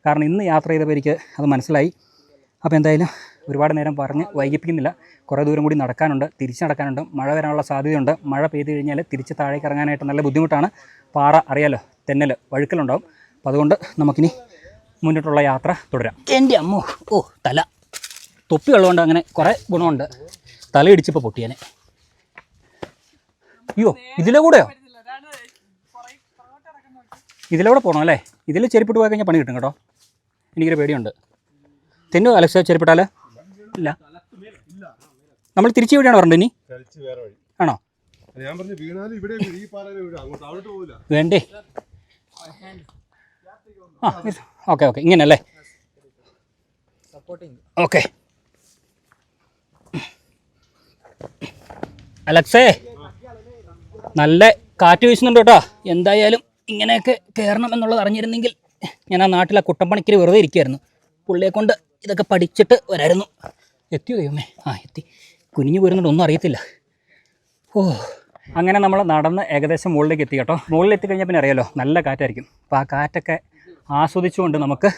കാരണം ഇന്ന് യാത്ര ചെയ്തപ്പോൾ എനിക്ക് അത് മനസ്സിലായി. അപ്പോൾ എന്തായാലും ഒരുപാട് നേരം പറഞ്ഞ് വൈകിപ്പിക്കുന്നില്ല. കുറേ ദൂരം കൂടി നടക്കാനുണ്ട്, തിരിച്ച് നടക്കാനുണ്ട്, മഴ വരാനുള്ള സാധ്യതയുണ്ട്. മഴ പെയ്ത് കഴിഞ്ഞാൽ തിരിച്ച് താഴേക്ക് ഇറങ്ങാനായിട്ട് നല്ല ബുദ്ധിമുട്ടാണ്. പാറ അറിയാലോ, തെന്നൽ, വഴുക്കലുണ്ടാവും. അപ്പോൾ അതുകൊണ്ട് നമുക്കിനി മുന്നോട്ടുള്ള യാത്ര തുടരാം. എൻ്റെ അമ്മോ, ഓ തല തൊപ്പി ഉള്ളതുകൊണ്ട് അങ്ങനെ കുറേ ഗുണമുണ്ട്. തല ഇടിച്ചപ്പോൾ പൊട്ടിയാനെ. അയ്യോ, ഇതിലെ കൂടെയോ? ഇതിലൂടെ പോകണം അല്ലേ? ഇതിൽ ചെരുപ്പിട്ട് പോയി കഴിഞ്ഞാൽ പണി കിട്ടും കേട്ടോ. എനിക്കൊരു പേടിയുണ്ട്. തെന്നു അലക്സ ചെരുപ്പിട്ടാൽ ഇല്ല. നമ്മൾ തിരിച്ച് എവിടെയാണ് പറഞ്ഞത് ഇനി? ആണോ? വേണ്ടേ? ആ ഓക്കെ ഇങ്ങനെയല്ലേ? ഓക്കെ അലക്സേ, നല്ല കാറ്റ് വീശുന്നുണ്ട് കേട്ടോ. എന്തായാലും ഇങ്ങനെയൊക്കെ കയറണം എന്നുള്ളത് അറിഞ്ഞിരുന്നെങ്കിൽ ഞാൻ ആ നാട്ടിലെ കുട്ടപ്പണിക്കര് വെറുതെ ഇരിക്കുമായിരുന്നു. പുള്ളിയെ കൊണ്ട് ഇതൊക്കെ പഠിച്ചിട്ട് വരായിരുന്നു. എത്തിയോ ദൈവമേ? എത്തി. കുനിഞ്ഞു പോരുന്നുണ്ട്, ഒന്നും അറിയത്തില്ല. അങ്ങനെ നമ്മൾ നടന്ന് ഏകദേശം മുകളിലേക്ക് എത്തി കേട്ടോ. മുകളിൽ എത്തിക്കഴിഞ്ഞാൽ പിന്നെ അറിയാലോ, നല്ല കാറ്റായിരിക്കും. അപ്പോൾ ആ കാറ്റൊക്കെ ആസ്വദിച്ചുകൊണ്ട് നമുക്ക്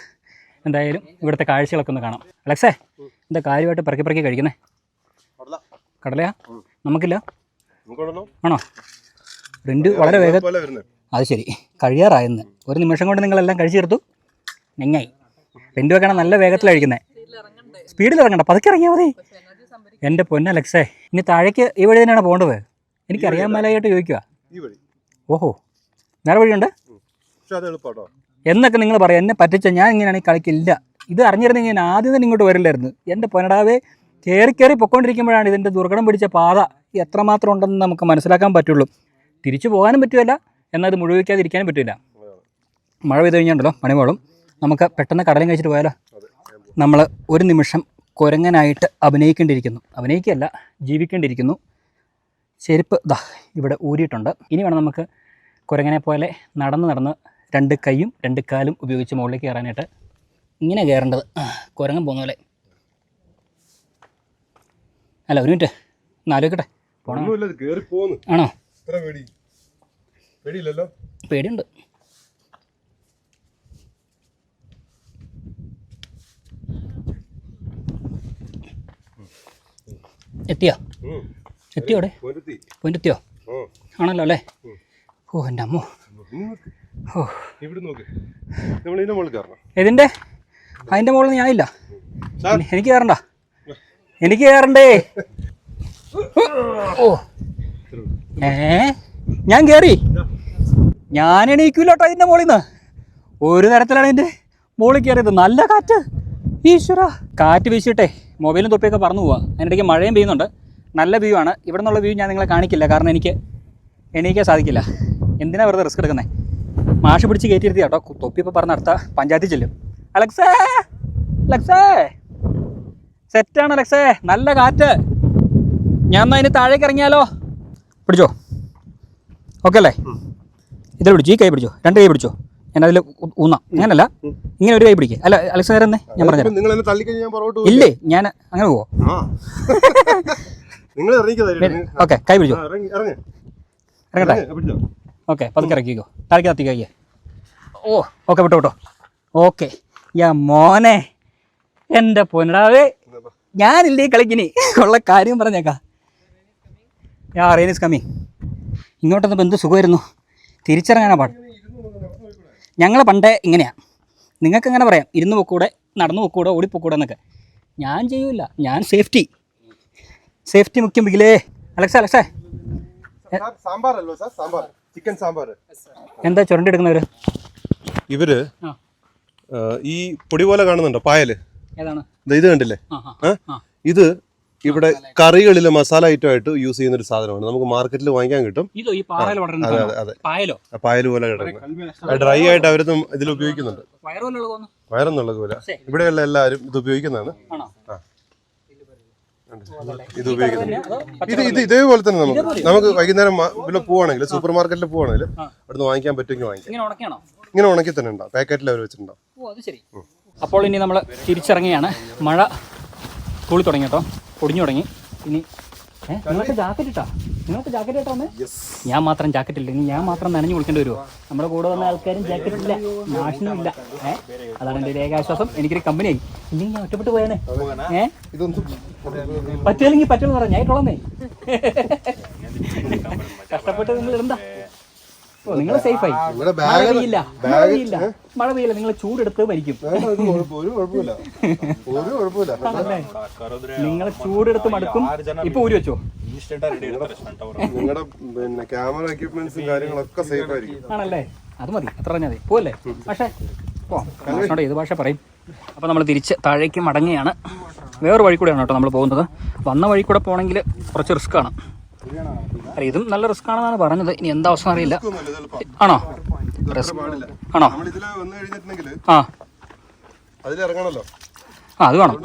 എന്തായാലും ഇവിടുത്തെ കാഴ്ചകളൊക്കെ ഒന്ന് കാണാം. അലക്സേ, എന്താ കാര്യമായിട്ട് പെറുക്കി കഴിക്കുന്നേ? കടലയാ? നമുക്കില്ല. ആണോ? റിൻറ്റു വളരെ വേഗം. അത് ശരി, കഴിയാറായെന്ന്. ഒരു നിമിഷം കൊണ്ട് നിങ്ങളെല്ലാം കഴിച്ചു തീർത്തു. നെങ്ങായി. റിൻറ്റു ഒക്കെ നല്ല വേഗത്തിൽ കഴിക്കുന്നത്. സ്പീഡിൽ ഇറങ്ങണ്ട, പതുക്കെ ഇറങ്ങിയാൽ മതി. എൻ്റെ പൊന്നലക്സേ, ഇനി താഴേക്ക് ഈ വഴി തന്നെയാണ് പോകേണ്ടത്? എനിക്കറിയാൻ മേലായിട്ട് ചോദിക്കുക. ഓഹോ, വേറെ വഴിയുണ്ട് എന്നൊക്കെ നിങ്ങൾ പറയാം. എന്നെ പറ്റിച്ച ഞാൻ ഇങ്ങനെയാണെങ്കിൽ കളിക്കില്ല. ഇത് അറിഞ്ഞിരുന്നെങ്കിൽ ഞാൻ ആദ്യം തന്നെ ഇങ്ങോട്ട് വരില്ലായിരുന്നു. എൻ്റെ പൊന്നടാവേ, കയറി പൊയ്ക്കൊണ്ടിരിക്കുമ്പോഴാണ് ഇതിൻ്റെ ദുർഘടം പിടിച്ച പാത എത്രമാത്രം ഉണ്ടെന്ന് നമുക്ക് മനസ്സിലാക്കാൻ പറ്റുള്ളൂ. തിരിച്ചു പോകാനും പറ്റുമല്ല, എന്നാൽ അത് മുഴുവിക്കാതിരിക്കാനും പറ്റില്ല. മഴ പെയ്ത് കഴിഞ്ഞുണ്ടല്ലോ പണിമോളും. നമുക്ക് പെട്ടെന്ന് കടലും കഴിച്ചിട്ട് പോയാലോ? നമ്മൾ ഒരു നിമിഷം കുരങ്ങനായിട്ട് അഭിനയിക്കുകയല്ല, ജീവിക്കേണ്ടിയിരിക്കുന്നു. ചെരുപ്പ് ഇവിടെ ഊരിയിട്ടുണ്ട്. ഇനി വേണം നമുക്ക് കുരങ്ങനെ പോലെ നടന്ന് 2 കൈയും 2 കാലും ഉപയോഗിച്ച് മുകളിലേക്ക് കയറാനായിട്ട്. ഇങ്ങനെ കയറേണ്ടത്, കുരങ്ങൻ പോകുന്ന പോലെ. അല്ല, ഒരു മിനിറ്റ് ആലോചിക്കട്ടെ. ആണോ? പേടിയുണ്ട്. എത്തിയോടെ? പോയിന്റ് എത്തിയോ? ആണല്ലോ അല്ലേ? എൻ്റെ അമ്മോ. ഇതിൻ്റെ അതിൻ്റെ മുകളിൽ ഞാനില്ല. എനിക്ക് കയറണ്ടേ? ഞാൻ കയറി. ഞാൻ എണീക്കൂലോട്ടോ ഇതിൻ്റെ മുകളിൽ നിന്ന്. ഒരു തരത്തിലാണ് ഇതിൻ്റെ മുകളിൽ കയറിയത്. നല്ല കാറ്റ്, ഈശ്വര. കാറ്റ് വീശിയിട്ടെ മൊബൈലും തൊപ്പിയൊക്കെ പറന്നു പോവാം. അതിനിടയ്ക്ക് മഴയും പെയ്യുന്നുണ്ട്. നല്ല വ്യൂ ആണ്. ഇവിടെ നിന്നുള്ള വ്യൂ ഞാൻ നിങ്ങളെ കാണിക്കില്ല, കാരണം എനിക്ക് എണീക്കാൻ സാധിക്കില്ല. എന്തിനാ വെറുതെ റിസ്ക് എടുക്കുന്നത്? മാഷ് പിടിച്ച് കയറ്റിയിരുത്തി കേട്ടോ. തൊപ്പി ഇപ്പോൾ പറഞ്ഞ അടുത്ത പഞ്ചായത്തിൽ ചെല്ലും. അലക്സേ, സെറ്റാണ് അലക്സേ, നല്ല കാറ്റ്. ഞാൻ എന്നാൽ അതിന് താഴേക്ക് ഇറങ്ങിയാലോ? പിടിച്ചോ? ഓക്കെ അല്ലേ? ഇതിൽ പിടിച്ചു, ഈ കൈ പിടിച്ചോ, 2 കൈ പിടിച്ചോ. ഞാൻ അതിൽ ഊന്നാം. അങ്ങനല്ല, ഇങ്ങനെ ഒരു കൈ പിടിക്കുക. അല്ല അലക്സ, നേരെ ഞാൻ പറഞ്ഞു. ഇല്ലേ, ഞാൻ അങ്ങനെ പോവോ? ഓക്കെ, കൈ പിടിച്ചോ. ഇറങ്ങട്ടെ? ഓക്കെ, പതുക്കെ ഇറക്കിക്കോ. താഴേക്ക് കത്തി കഴിക്കുക. ഓക്കെ, വിട്ടോ. ഓക്കെ. മോനെ, എൻ്റെ പൊന്നടാവേ, ഞാനില്ലേ കളിക്കിനി. ഉള്ള കാര്യം പറഞ്ഞേക്കാം. Rain is coming. ഇങ്ങോട്ടൊന്നും എന്ത് സുഖമായിരുന്നു. തിരിച്ചിറങ്ങാനാ പാട്. ഞങ്ങൾ പണ്ടേ ഇങ്ങനെയാണ്. നിങ്ങൾക്ക് എങ്ങനെ പറയാം, ഇരുന്ന് പൊക്കൂടെ, നടന്നു പൊക്കൂടെ, ഓടിപ്പൊക്കൂടെ എന്നൊക്കെ. ഞാൻ ചെയ്യൂല. ഞാൻ സേഫ്റ്റി മുഖ്യം ബിഗിലേ. അലക്സേ, ചിക്കൻ സാമ്പാർ. എന്താ ചുരണ്ടി എടുക്കുന്നവര്? ഇവര് ഈ പൊടി പോലെ കാണുന്നുണ്ടോ പായല്? ഏതാണ് ഇത്? കണ്ടില്ലേ? ഇത് ഇവിടെ കറികളിൽ മസാല ഐറ്റം ആയിട്ട് യൂസ് ചെയ്യുന്ന ഒരു സാധനമാണ്. നമുക്ക് മാർക്കറ്റിൽ വാങ്ങിക്കാൻ കിട്ടും. പായല് പോലെ കിടക്കുന്നത് ഡ്രൈ ആയിട്ട് അവരൊന്നും ഇതിൽ ഉപയോഗിക്കുന്നുണ്ട്. വയറൊന്നുള്ള പോലെ ഇവിടെയുള്ള എല്ലാവരും ഇത് ഉപയോഗിക്കുന്നതാണ്. ഇത് ഉപയോഗിക്കുന്നത് ഇത് ഇതേപോലെ തന്നെ നമുക്ക് വൈകുന്നേരം ഇവിടെ പോവാണെങ്കിൽ, സൂപ്പർ മാർക്കറ്റിൽ പോവാണെങ്കിൽ അവിടുന്ന് വാങ്ങിക്കാൻ പറ്റുമെങ്കിൽ വാങ്ങിക്കാം. ഇങ്ങനെ ഉണക്കി തന്നെ ഉണ്ടാവും, പാക്കറ്റിൽ അവർ വെച്ചിട്ടുണ്ടാവും. അപ്പോൾ ഇനി നമ്മൾ തിരിച്ചിറങ്ങിയാണ്. മഴ കൂളി തുടങ്ങി കേട്ടോ, പൊടിഞ്ഞു തുടങ്ങി. ഇനി നിങ്ങൾക്ക് ജാക്കറ്റ് ഇട്ടോ? ഞാൻ മാത്രം ജാക്കറ്റ് ഇല്ല. ഇനി ഞാൻ മാത്രം നനഞ്ഞു കുളിക്കേണ്ടി വരുമോ? നമ്മുടെ കൂടെ വന്ന ആൾക്കാരും ജാക്കറ്റ് ഇല്ല, നാശനും ഇല്ല. അതാണ് എൻ്റെ ഒരു ഏകാശ്വാസം. എനിക്കൊരു കമ്പനിയായി. ഇല്ലെങ്കിൽ ഞാൻ ഒറ്റപ്പെട്ട് പോയാനേ. പറ്റുമെങ്കിൽ പറ്റുമെന്ന് പറയാം. ഞാൻ ഇട്ടോളന്നേ. കഷ്ടപ്പെട്ട് നിങ്ങൾ എന്താ? നിങ്ങൾ സേഫായി. മഴ പെയ്യില്ല. നിങ്ങൾ ചൂടെടുത്ത് മരിക്കും. നിങ്ങൾ ചൂടെടുത്ത് മടുക്കും. ഇപ്പൊ ഊരി വെച്ചോ? നിങ്ങളുടെ ക്യാമറ എക്യുപ്മെന്റ്സും കാര്യങ്ങളൊക്കെ സേഫ് ആയിരിക്കും. ആണല്ലേ? അത് മതി, അത്ര പറഞ്ഞാൽ മതി. പോവല്ലേ? പക്ഷേ പോവാം. ഏത് ഭാഷ പറയും? അപ്പോൾ നമ്മൾ തിരിച്ച് താഴേക്ക് മടങ്ങുകയാണ്. വേറൊരു വഴി കൂടെയാണ് കേട്ടോ നമ്മൾ പോകുന്നത്. വന്ന വഴി കൂടെ പോകണമെങ്കിൽ കുറച്ച് റിസ്ക്കാണ്. അല്ല, ഇതും നല്ല റിസ്ക് ആണെന്നാണ് പറഞ്ഞത്. ഇനി എന്താ അവസ്ഥ അറിയില്ല. ആണോ? ആണോ? അത് വേണം.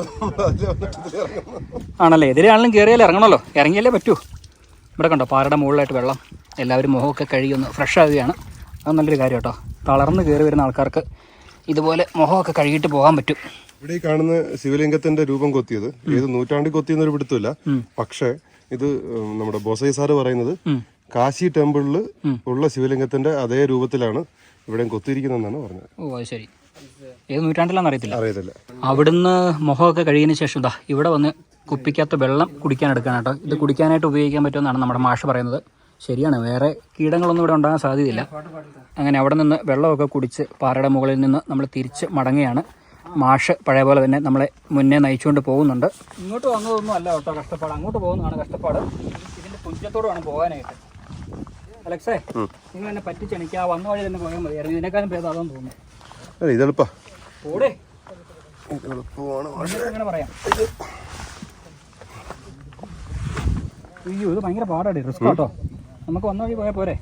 ആണല്ലേ? എതിരെയാണെങ്കിലും കയറിയാലേ ഇറങ്ങണമല്ലോ. ഇറങ്ങിയാലേ പറ്റൂ. ഇവിടെ കണ്ടോ, പാറയുടെ മുകളിലായിട്ട് വെള്ളം. എല്ലാവരും മുഖമൊക്കെ കഴുകി ഒന്ന് ഫ്രഷ് ആവുകയാണ്. അത് നല്ലൊരു കാര്യം കേട്ടോ. തളർന്ന് കയറി വരുന്ന ആൾക്കാർക്ക് ഇതുപോലെ മുഖമൊക്കെ കഴുകിയിട്ട് പോകാൻ പറ്റും. ഇവിടെ ഈ കാണുന്ന ശിവലിംഗത്തിന്റെ രൂപം കൊത്തിയത് ഏത് നൂറ്റാണ്ടിൽ കൊത്തിയെന്നൊരു പിടുത്തമില്ല. പക്ഷേ ഇത് നമ്മുടെ ബോസൈ സാറ് പറയുന്നത് കാശി ടെമ്പിളിൽ ഉള്ള ശിവലിംഗത്തിന്റെ അതേ രൂപത്തിലാണ് ഇവിടെയും കൊത്തിയിരിക്കുന്നതെന്നാണ് പറഞ്ഞത്. ഓ അത് ശരി. ഏത് നൂറ്റാണ്ടിലാണെന്ന് അറിയത്തില്ല. അവിടുന്ന് മുഖമൊക്കെ കഴിയുന്ന ശേഷം ഇതാ ഇവിടെ വന്ന് കുപ്പിക്കകത്ത് വെള്ളം കുടിക്കാൻ എടുക്കാൻ കേട്ടോ. ഇത് കുടിക്കാനായിട്ട് ഉപയോഗിക്കാൻ പറ്റുമെന്നാണ് നമ്മുടെ മാഷ് പറയുന്നത്. ശരിയാണ്, വേറെ കീടങ്ങളൊന്നും ഇവിടെ ഉണ്ടാകാൻ സാധ്യതയില്ല. അങ്ങനെ അവിടെ നിന്ന് വെള്ളമൊക്കെ കുടിച്ച് പാറയുടെ മുകളിൽ നിന്ന് നമ്മൾ തിരിച്ച് മടങ്ങുകയാണ്. മാഷ് പഴയ പോലെ തന്നെ നമ്മളെ മുന്നേ നയിച്ചുകൊണ്ട് പോകുന്നുണ്ട്. ഇങ്ങോട്ട് വന്നതൊന്നും അല്ല കേട്ടോ കഷ്ടപ്പാട്, അങ്ങോട്ട് പോകുന്നതാണ് കഷ്ടപ്പാട്. ഇതിൻ്റെ തുഞ്ചത്തോട് വേണം പോകാനായിട്ട്. അലക്സേ, നിങ്ങൾ എന്നെ പറ്റിച്ചെനിക്ക് ആ വന്ന വഴി തന്നെ പോയാൽ മതിയായിരുന്നു. ഇതിനേക്കാളും ഭേദം അതൊന്നും തോന്നുന്നു. ഇതെളുപ്പാ ഓടേ അങ്ങനെ പറയാം. അയ്യോ ഇത് ഭയങ്കര പാടാണ്, റിസ്ക് കേട്ടോ. നമുക്ക് വന്ന വഴി പോയാൽ പോരെ.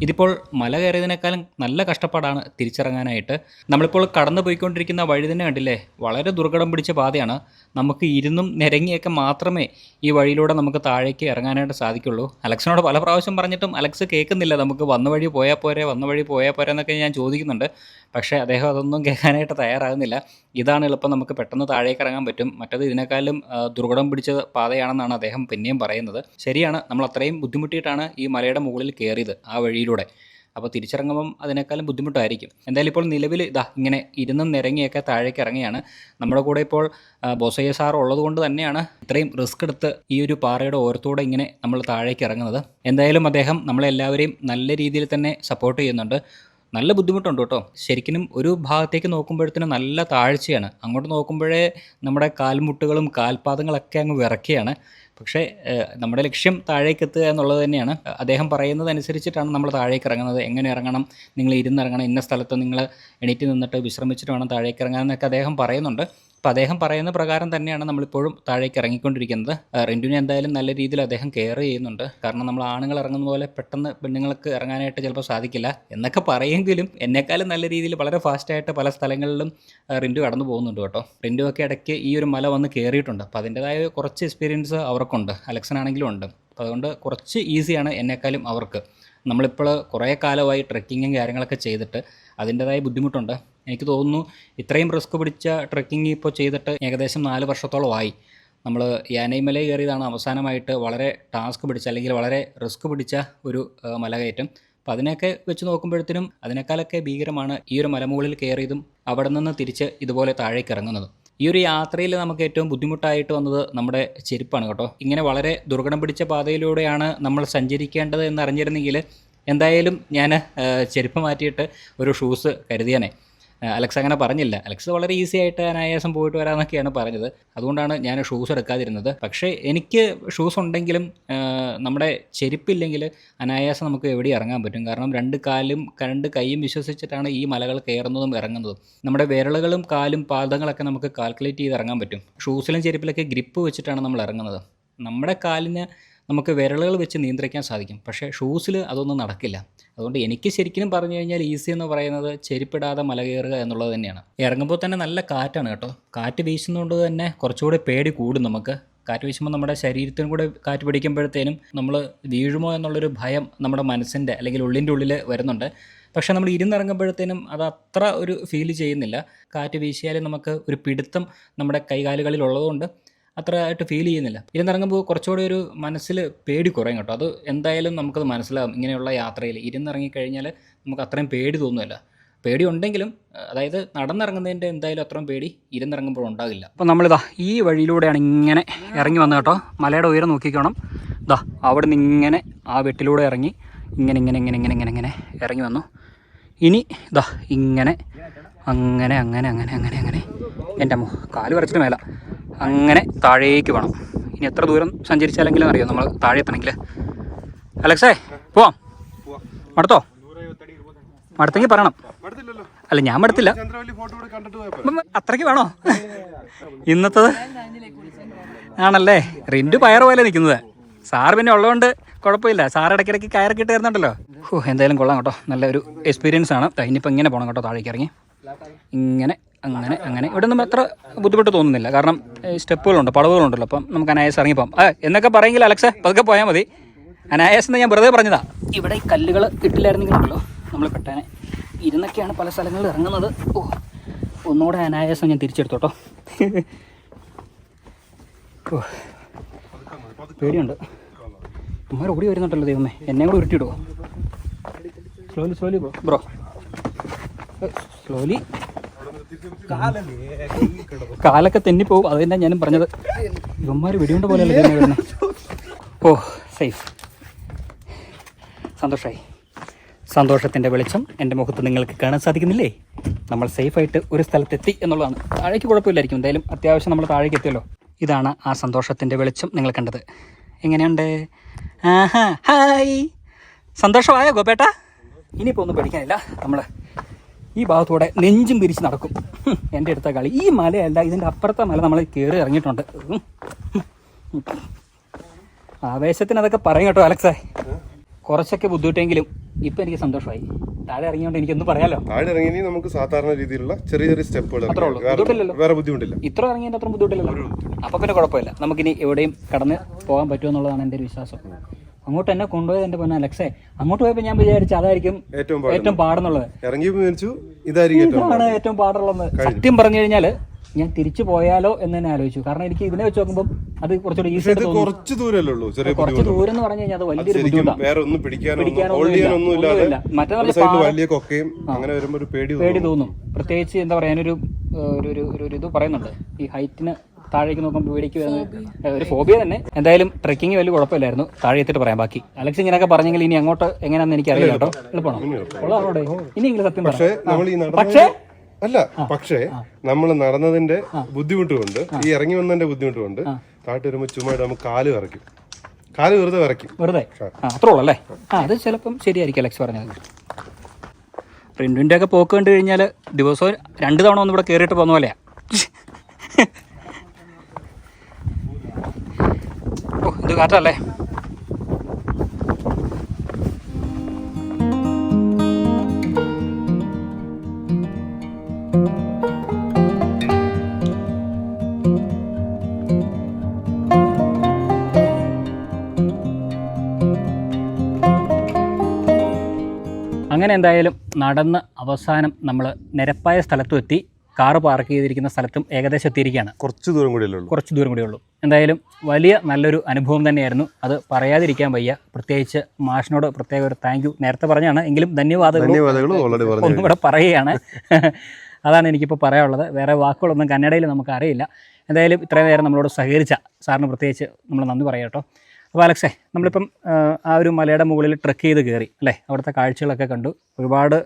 ഇതിപ്പോൾ മല കയറിയതിനേക്കാളും നല്ല കഷ്ടപ്പാടാണ് തിരിച്ചിറങ്ങാനായിട്ട്. നമ്മളിപ്പോൾ കടന്നു പോയിക്കൊണ്ടിരിക്കുന്ന വഴി തന്നെ കണ്ടില്ലേ, വളരെ ദുർഘടം പിടിച്ച പാതയാണ്. നമുക്ക് ഇരുന്നും നിരങ്ങിയൊക്കെ മാത്രമേ ഈ വഴിയിലൂടെ നമുക്ക് താഴേക്ക് ഇറങ്ങാനായിട്ട് സാധിക്കുള്ളൂ. അലക്സിനോട് പല പ്രാവശ്യം പറഞ്ഞിട്ടും അലക്സ് കേൾക്കുന്നില്ല. നമുക്ക് വന്ന വഴി പോയാൽ പോരെ എന്നൊക്കെ ഞാൻ ചോദിക്കുന്നുണ്ട്. പക്ഷേ അദ്ദേഹം അതൊന്നും കേൾക്കാനായിട്ട് തയ്യാറാകുന്നില്ല. ഇതാണ് എളുപ്പം, നമുക്ക് പെട്ടെന്ന് താഴേക്ക് ഇറങ്ങാൻ പറ്റും. മറ്റത് ഇതിനേക്കാളും ദുർഘടം പിടിച്ച പാതയാണെന്നാണ് അദ്ദേഹം പിന്നെയും പറയുന്നത്. ശരിയാണ്, നമ്മൾ അത്രയും ബുദ്ധിമുട്ടിയിട്ടാണ് ഈ മലയുടെ മുകളിൽ കയറിയത് ആ വഴിയിലൂടെ. അപ്പോൾ തിരിച്ചിറങ്ങുമ്പം അതിനേക്കാളും ബുദ്ധിമുട്ടായിരിക്കും. എന്തായാലും ഇപ്പോൾ നിലവിൽ ഇങ്ങനെ ഇരുന്നും നിരങ്ങിയൊക്കെ താഴേക്ക് ഇറങ്ങിയാണ്. നമ്മുടെ കൂടെ ഇപ്പോൾ ബോസയ്യ സാർ ഉള്ളത് കൊണ്ട് തന്നെയാണ് ഇത്രയും റിസ്ക് എടുത്ത് ഈ ഒരു പാറയുടെ ഓരത്തൂടെ ഇങ്ങനെ നമ്മൾ താഴേക്ക് ഇറങ്ങുന്നത്. എന്തായാലും അദ്ദേഹം നമ്മളെല്ലാവരെയും നല്ല രീതിയിൽ തന്നെ സപ്പോർട്ട് ചെയ്യുന്നുണ്ട്. നല്ല ബുദ്ധിമുട്ടുണ്ട് കേട്ടോ. ശരിക്കും ഒരു ഭാഗത്തേക്ക് നോക്കുമ്പോഴത്തേനും നല്ല താഴ്ചയാണ്. അങ്ങോട്ട് നോക്കുമ്പോഴേ നമ്മുടെ കാൽമുട്ടുകളും കാൽപാദങ്ങളൊക്കെ അങ്ങ് വിറക്കുകയാണ്. പക്ഷേ നമ്മുടെ ലക്ഷ്യം താഴേക്ക് എത്തുക എന്നുള്ളത് തന്നെയാണ്. അദ്ദേഹം പറയുന്നതനുസരിച്ചിട്ടാണ് നമ്മൾ താഴേക്ക് ഇറങ്ങുന്നത്. എങ്ങനെ ഇറങ്ങണം, നിങ്ങൾ ഇരുന്നിറങ്ങണം, ഇന്ന സ്ഥലത്ത് നിങ്ങൾ എണീറ്റ് നിന്നിട്ട് വിശ്രമിച്ചിട്ട് വേണം താഴേക്ക് ഇറങ്ങാൻ എന്നൊക്കെ അദ്ദേഹം പറയുന്നുണ്ട്. അപ്പോൾ അദ്ദേഹം പറയുന്ന പ്രകാരം തന്നെയാണ് നമ്മളിപ്പോഴും താഴേക്ക് ഇറങ്ങിക്കൊണ്ടിരിക്കുന്നത്. റിൻറ്റുവിനെ എന്തായാലും നല്ല രീതിയിൽ അദ്ദേഹം കെയർ ചെയ്യുന്നുണ്ട്. കാരണം നമ്മൾ ആണുങ്ങൾ ഇറങ്ങുന്ന പോലെ പെട്ടെന്ന് പെണ്ണുങ്ങൾക്ക് ഇറങ്ങാനായിട്ട് ചിലപ്പോൾ സാധിക്കില്ല എന്നൊക്കെ പറയുമെങ്കിലും എന്നെക്കാളും നല്ല രീതിയിൽ വളരെ ഫാസ്റ്റായിട്ട് പല സ്ഥലങ്ങളിലും റിൻറ്റു കടന്നു പോകുന്നുണ്ട് കേട്ടോ. റിൻറ്റു ഒക്കെ ഇടയ്ക്ക് ഈ ഒരു മല വന്ന് കയറിയിട്ടുണ്ട്. അപ്പോൾ അതിൻ്റെതായ കുറച്ച് എക്സ്പീരിയൻസ് അവർക്കുണ്ട്, അലക്സനാണെങ്കിലും ഉണ്ട്. അപ്പോൾ അതുകൊണ്ട് കുറച്ച് ഈസിയാണ് എന്നെക്കാളും അവർക്ക്. നമ്മളിപ്പോൾ കുറേ കാലമായി ട്രെക്കിങ്ങും കാര്യങ്ങളൊക്കെ ചെയ്തിട്ട് അതിൻ്റെതായ ബുദ്ധിമുട്ടുണ്ട്. എനിക്ക് തോന്നുന്നു ഇത്രയും റിസ്ക് പിടിച്ച ട്രെക്കിങ് ഇപ്പോൾ ചെയ്തിട്ട് ഏകദേശം 4 വർഷത്തോളമായി. നമ്മൾ യാനൈമല കയറിയതാണ് അവസാനമായിട്ട് വളരെ ടാസ്ക് പിടിച്ച അല്ലെങ്കിൽ വളരെ റിസ്ക് പിടിച്ച ഒരു മലകയറ്റം. അപ്പോൾ അതിനൊക്കെ വെച്ച് നോക്കുമ്പോഴത്തേനും അതിനേക്കാളൊക്കെ ഭീകരമാണ് ഈ ഒരു മലമുകളിൽ കയറിയതും അവിടെ നിന്ന് തിരിച്ച് ഇതുപോലെ താഴേക്ക് ഇറങ്ങുന്നത്. ഈ ഒരു യാത്രയിൽ നമുക്ക് ഏറ്റവും ബുദ്ധിമുട്ടായിട്ട് വന്നത് നമ്മുടെ ചെരുപ്പാണ് കേട്ടോ. ഇങ്ങനെ വളരെ ദുർഘടം പിടിച്ച പാതയിലൂടെയാണ് നമ്മൾ സഞ്ചരിക്കേണ്ടത് എന്നറിഞ്ഞിരുന്നെങ്കിൽ എന്തായാലും ഞാൻ ചെരുപ്പ് മാറ്റിയിട്ട് ഒരു ഷൂസ് കരുതിയാനേ. അലക്സ് അങ്ങനെ പറഞ്ഞില്ല. അലക്സ് വളരെ ഈസി ആയിട്ട് അനായാസം പോയിട്ട് വരാമെന്നൊക്കെയാണ് പറഞ്ഞത്. അതുകൊണ്ടാണ് ഞാൻ ഷൂസ് എടുക്കാതിരുന്നത്. പക്ഷേ എനിക്ക് ഷൂസ് ഉണ്ടെങ്കിലും നമ്മുടെ ചെരുപ്പില്ലെങ്കിൽ അനായാസം നമുക്ക് എവിടെ ഇറങ്ങാൻ പറ്റും. കാരണം 2 കാലും 2 കൈയും വിശ്വസിച്ചിട്ടാണ് ഈ മലകൾ കയറുന്നതും ഇറങ്ങുന്നതും. നമ്മുടെ വിരലുകളും കാലും പാദങ്ങളൊക്കെ നമുക്ക് കാൽക്കുലേറ്റ് ചെയ്ത് ഇറങ്ങാൻ പറ്റും. ഷൂസിലും ചെരുപ്പിലൊക്കെ ഗ്രിപ്പ് വെച്ചിട്ടാണ് നമ്മൾ ഇറങ്ങുന്നത്. നമ്മുടെ കാലിന് നമുക്ക് വിരലുകൾ വെച്ച് നിയന്ത്രിക്കാൻ സാധിക്കും. പക്ഷേ ഷൂസിൽ അതൊന്നും നടക്കില്ല. അതുകൊണ്ട് എനിക്ക് ശരിക്കും പറഞ്ഞു കഴിഞ്ഞാൽ ഈസി എന്ന് പറയുന്നത് ചെരുപ്പിടാതെ മല കയറുക എന്നുള്ളത് തന്നെയാണ്. ഇറങ്ങുമ്പോൾ തന്നെ നല്ല കാറ്റാണ് കേട്ടോ. കാറ്റ് വീശുന്നതുകൊണ്ട് തന്നെ കുറച്ചുകൂടി പേടി കൂടും നമുക്ക്. കാറ്റ് വീശുമ്പോൾ നമ്മുടെ ശരീരത്തിനും കൂടെ കാറ്റ് പിടിക്കുമ്പോഴത്തേനും നമ്മൾ വീഴുമോ എന്നുള്ളൊരു ഭയം നമ്മുടെ മനസ്സിൻ്റെ അല്ലെങ്കിൽ ഉള്ളിൻ്റെ ഉള്ളിൽ വരുന്നുണ്ട്. പക്ഷേ നമ്മൾ ഇരുന്നിറങ്ങുമ്പോഴത്തേനും അത് അത്ര ഒരു ഫീൽ ചെയ്യുന്നില്ല. കാറ്റ് വീശിയാലും നമുക്ക് ഒരു പിടുത്തം നമ്മുടെ കൈകാലുകളിൽ ഉള്ളതുകൊണ്ട് അത്ര ആയിട്ട് ഫീൽ ചെയ്യുന്നില്ല. ഇരുന്നിറങ്ങുമ്പോൾ കുറച്ചുകൂടി ഒരു മനസ്സിൽ പേടി കുറയും കേട്ടോ. അത് എന്തായാലും നമുക്കത് മനസ്സിലാകും. ഇങ്ങനെയുള്ള യാത്രയിൽ ഇരുന്നിറങ്ങിക്കഴിഞ്ഞാൽ നമുക്ക് അത്രയും പേടി തോന്നുന്നില്ല. പേടി ഉണ്ടെങ്കിലും അതായത് നടന്നിറങ്ങുന്നതിൻ്റെ എന്തായാലും അത്രയും പേടി ഇരുന്നിറങ്ങുമ്പോൾ ഉണ്ടാകില്ല. അപ്പോൾ നമ്മളിതാ ഈ വഴിയിലൂടെയാണ് ഇങ്ങനെ ഇറങ്ങി വന്നത് കേട്ടോ. മലയുടെ ഉയരം നോക്കിക്കണം. ഇതാ അവിടെ നിന്ന് ഇങ്ങനെ ആ വെട്ടിലൂടെ ഇറങ്ങി ഇങ്ങനെ ഇറങ്ങി വന്നു. ഇനി ഇതാ ഇങ്ങനെ അങ്ങനെ എൻ്റെ അമ്മോ കാല് വരച്ചിട്ട് മേല അങ്ങനെ താഴേക്ക് വേണം. ഇനി എത്ര ദൂരം സഞ്ചരിച്ചാലെങ്കിലും അറിയാം നമ്മൾ താഴെ എത്തണമെങ്കിൽ. അലക്സേ പോവാം? മടുത്തോ? മടുത്തെങ്കിൽ പറയണം. അല്ല ഞാൻ മടുത്തില്ല. അത്രയ്ക്ക് വേണോ ഇന്നത്തത്? ആണല്ലേ. റിൻറ്റു പയർ പോലെ നിൽക്കുന്നത്. സാറ് പിന്നെ ഉള്ളതുകൊണ്ട് കുഴപ്പമില്ല. സാർ ഇടയ്ക്കിടയ്ക്ക് കയറക്കിട്ട് തരുന്നുണ്ടല്ലോ. എന്തായാലും കൊള്ളാം കേട്ടോ. നല്ലൊരു എക്സ്പീരിയൻസ് ആണ്. ഇനിയിപ്പോൾ ഇങ്ങനെ പോകണം കേട്ടോ താഴേക്ക് ഇറങ്ങി. ഇങ്ങനെ അങ്ങനെ ഇവിടെ ഒന്നും അത്ര ബുദ്ധിമുട്ട് തോന്നുന്നില്ല. കാരണം സ്റ്റെപ്പുകളുണ്ട്, പടവുകളുണ്ടല്ലോ. അപ്പം നമുക്ക് അനായാസം ഇറങ്ങിപ്പോം. എന്നൊക്കെ പറയുമെങ്കിൽ അലക്സ പതുക്കെ പോയാൽ മതി. അനായാസം ഞാൻ വെറുതെ പറഞ്ഞതാ. ഇവിടെ ഈ കല്ലുകൾ ഇട്ടില്ലായിരുന്നെങ്കിലുണ്ടല്ലോ നമ്മൾ പെട്ടെന്ന് ഇരുന്നൊക്കെയാണ് പല സ്ഥലങ്ങളിൽ ഇറങ്ങുന്നത്. ഒന്നുകൂടെ അനായാസം ഞാൻ തിരിച്ചെടുത്തോട്ടോ. പേടിയുണ്ട്. അമ്മ ഓടി വരുന്നുണ്ടല്ലോ ദൈവമേ, എന്നെ കൂടെ ഉരുട്ടിയിടുമോ? Slowly slowly bro, slowly. കാലൊക്കെ തെന്നിപ്പോവും, അത് തന്നെ ഞാനും പറഞ്ഞത്. ഇവന്മാർ വെടിയുണ്ട പോലെയല്ലേ തന്നെ വരുന്നത്. ഓ സേഫ്. സന്തോഷമായി. സന്തോഷത്തിൻ്റെ വെളിച്ചം എൻ്റെ മുഖത്ത് നിങ്ങൾക്ക് കാണാൻ സാധിക്കുന്നില്ലേ? നമ്മൾ സേഫായിട്ട് ഒരു സ്ഥലത്തെത്തി എന്നുള്ളതാണ്. താഴേക്ക് കുഴപ്പമില്ലായിരിക്കും, എന്തായാലും അത്യാവശ്യം നമ്മൾ താഴേക്ക് എത്തിയല്ലോ. ഇതാണ് ആ സന്തോഷത്തിൻ്റെ വെളിച്ചം നിങ്ങൾ കണ്ടത്. എങ്ങനെയുണ്ട്? ആഹാ, ഹായ്. സന്തോഷമായോ ഗോപേട്ട? ഇനിയിപ്പോൾ ഒന്നും പഠിക്കാനില്ല. നമ്മൾ ഈ ഭാഗത്തൂടെ നെഞ്ചും പിരിച്ച് നടക്കും. എൻ്റെ അടുത്ത കളി ഈ മലയല്ല, ഇതിൻ്റെ അപ്പുറത്തെ മല നമ്മൾ കയറി ഇറങ്ങിയിട്ടുണ്ട്. ആവേശത്തിന് അതൊക്കെ പറയും കേട്ടോ അലക്സേ. കുറച്ചൊക്കെ ബുദ്ധിമുട്ടെങ്കിലും ഇപ്പം എനിക്ക് സന്തോഷമായി. താഴെ ഇറങ്ങിയോണ്ട് എനിക്കൊന്നും പറയാലോ. താഴെ ഇറങ്ങി നമുക്ക് സാധാരണ രീതിയിലുള്ള ചെറിയ ചെറിയ സ്റ്റെപ്പുകൾ അത്രേ ഉള്ളൂ, ബുദ്ധിമുട്ടില്ലല്ലോ. വേറെ ബുദ്ധിമുട്ടില്ല. ഇത്ര ഇറങ്ങിയതിൻ്റെ അത്ര ബുദ്ധിമുട്ടില്ലല്ലോ. അപ്പം പിന്നെ കുഴപ്പമില്ല. നമുക്കിനി എവിടെയും കടന്ന് പോകാൻ പറ്റുമെന്നുള്ളതാണ് എൻ്റെ ഒരു വിശ്വാസം. അങ്ങോട്ട് എന്നെ കൊണ്ടുപോയത് എൻ്റെ പൊന്നെ അലക്സേ. അങ്ങോട്ട് പോയപ്പോൾ ഞാൻ വിചാരിച്ചു അതായിരിക്കും ഏറ്റവും പാടെന്നുള്ളത്. ഇതാണ് ഏറ്റവും പാടുള്ളത്. സത്യം പറഞ്ഞു കഴിഞ്ഞാൽ ഞാൻ തിരിച്ചു പോയാലോ എന്ന് തന്നെ ആലോചിച്ചു. കാരണം എനിക്ക് ഇതിനെ വെച്ച് നോക്കുമ്പോൾ അത് കുറച്ചുകൂടി ഈസി ആയിട്ട് തോന്നുന്നു. കുറച്ച് ദൂരം എന്ന് പറഞ്ഞു കഴിഞ്ഞാൽ അത് വലിയൊരു ബുദ്ധിമുട്ടാണ്. പേടി തോന്നും. പ്രത്യേകിച്ച് എന്താ പറയാ, ഞാനൊരു ഇത് പറയുന്നുണ്ട്, ഈ ഹൈറ്റിന് താഴേക്ക് നോക്കുമ്പോൾ പേടിക്ക് വരുന്ന ഒരു ഫോബിയ തന്നെ. എന്തായാലും ട്രെക്കിങ് വലിയ കുഴപ്പമില്ലായിരുന്നു. താഴെ എത്തിയിട്ട് പറയാം ബാക്കി. അലക്സ് ഇങ്ങനെയൊക്കെ പറഞ്ഞെങ്കിൽ ഇനി അങ്ങോട്ട് എങ്ങനെയാണെന്ന് എനിക്ക് അറിയില്ല കേട്ടോ. എളുപ്പമാണോ ഇനിയെങ്കിലും സത്യം പറയാം. പക്ഷേ നമ്മൾ നടന്നതിന്റെ ബുദ്ധിമുട്ട് കൊണ്ട്, ഈ ഇറങ്ങി വന്നതിന്റെ ബുദ്ധിമുട്ട് കൊണ്ട് താഴ്ത്തി വരുമ്പോ ചുമ്മാ നമുക്ക് കാല് വിറയ്ക്കും. കാല് വെറുതെ വിറയ്ക്കും. വെറുതെ അത്രേ ഉള്ളൂ അല്ലേ? അത് ചിലപ്പം ശരിയായിരിക്കും അലക്സ് പറഞ്ഞത്. റിൻഡുവിൻ്റെ ഒക്കെ പോക്ക് കണ്ടു കഴിഞ്ഞാൽ ദിവസവും 2 തവണ ഒന്നും ഇവിടെ കയറിയിട്ട് പോകുന്ന പോലെയാ. ഓ ഇത് കാറ്റല്ലേ. അങ്ങനെ എന്തായാലും നടന്ന് അവസാനം നമ്മൾ നിരപ്പായ സ്ഥലത്തും എത്തി. കാറ് പാർക്ക് ചെയ്തിരിക്കുന്ന സ്ഥലത്തും ഏകദേശം എത്തിയിരിക്കുകയാണ്. കുറച്ച് ദൂരം കൂടിയേ ഉള്ളൂ. എന്തായാലും വലിയ നല്ലൊരു അനുഭവം തന്നെയായിരുന്നു. അത് പറയാതിരിക്കാൻ വയ്യ. പ്രത്യേകിച്ച് മാഷിനോട് പ്രത്യേക ഒരു താങ്ക് യു നേരത്തെ പറഞ്ഞാണ്, എങ്കിലും ധന്യവാദങ്ങൾ ഒന്നും കൂടെ പറയുകയാണ്. അതാണ് എനിക്കിപ്പോൾ പറയാനുള്ളത്. വേറെ വാക്കുകളൊന്നും കന്നഡയിൽ നമുക്ക് അറിയില്ല. എന്തായാലും ഇത്രയും നേരം നമ്മളോട് സഹകരിച്ച സാറിന് പ്രത്യേകിച്ച് നമ്മൾ നന്ദി പറയാം കേട്ടോ. അപ്പോൾ അലക്സേ, നമ്മളിപ്പം ആ ഒരു മലയുടെ മുകളിൽ ട്രെക്ക് ചെയ്ത് കയറി അല്ലേ? അവിടുത്തെ കാഴ്ചകളൊക്കെ കണ്ടു. ഒരുപാട്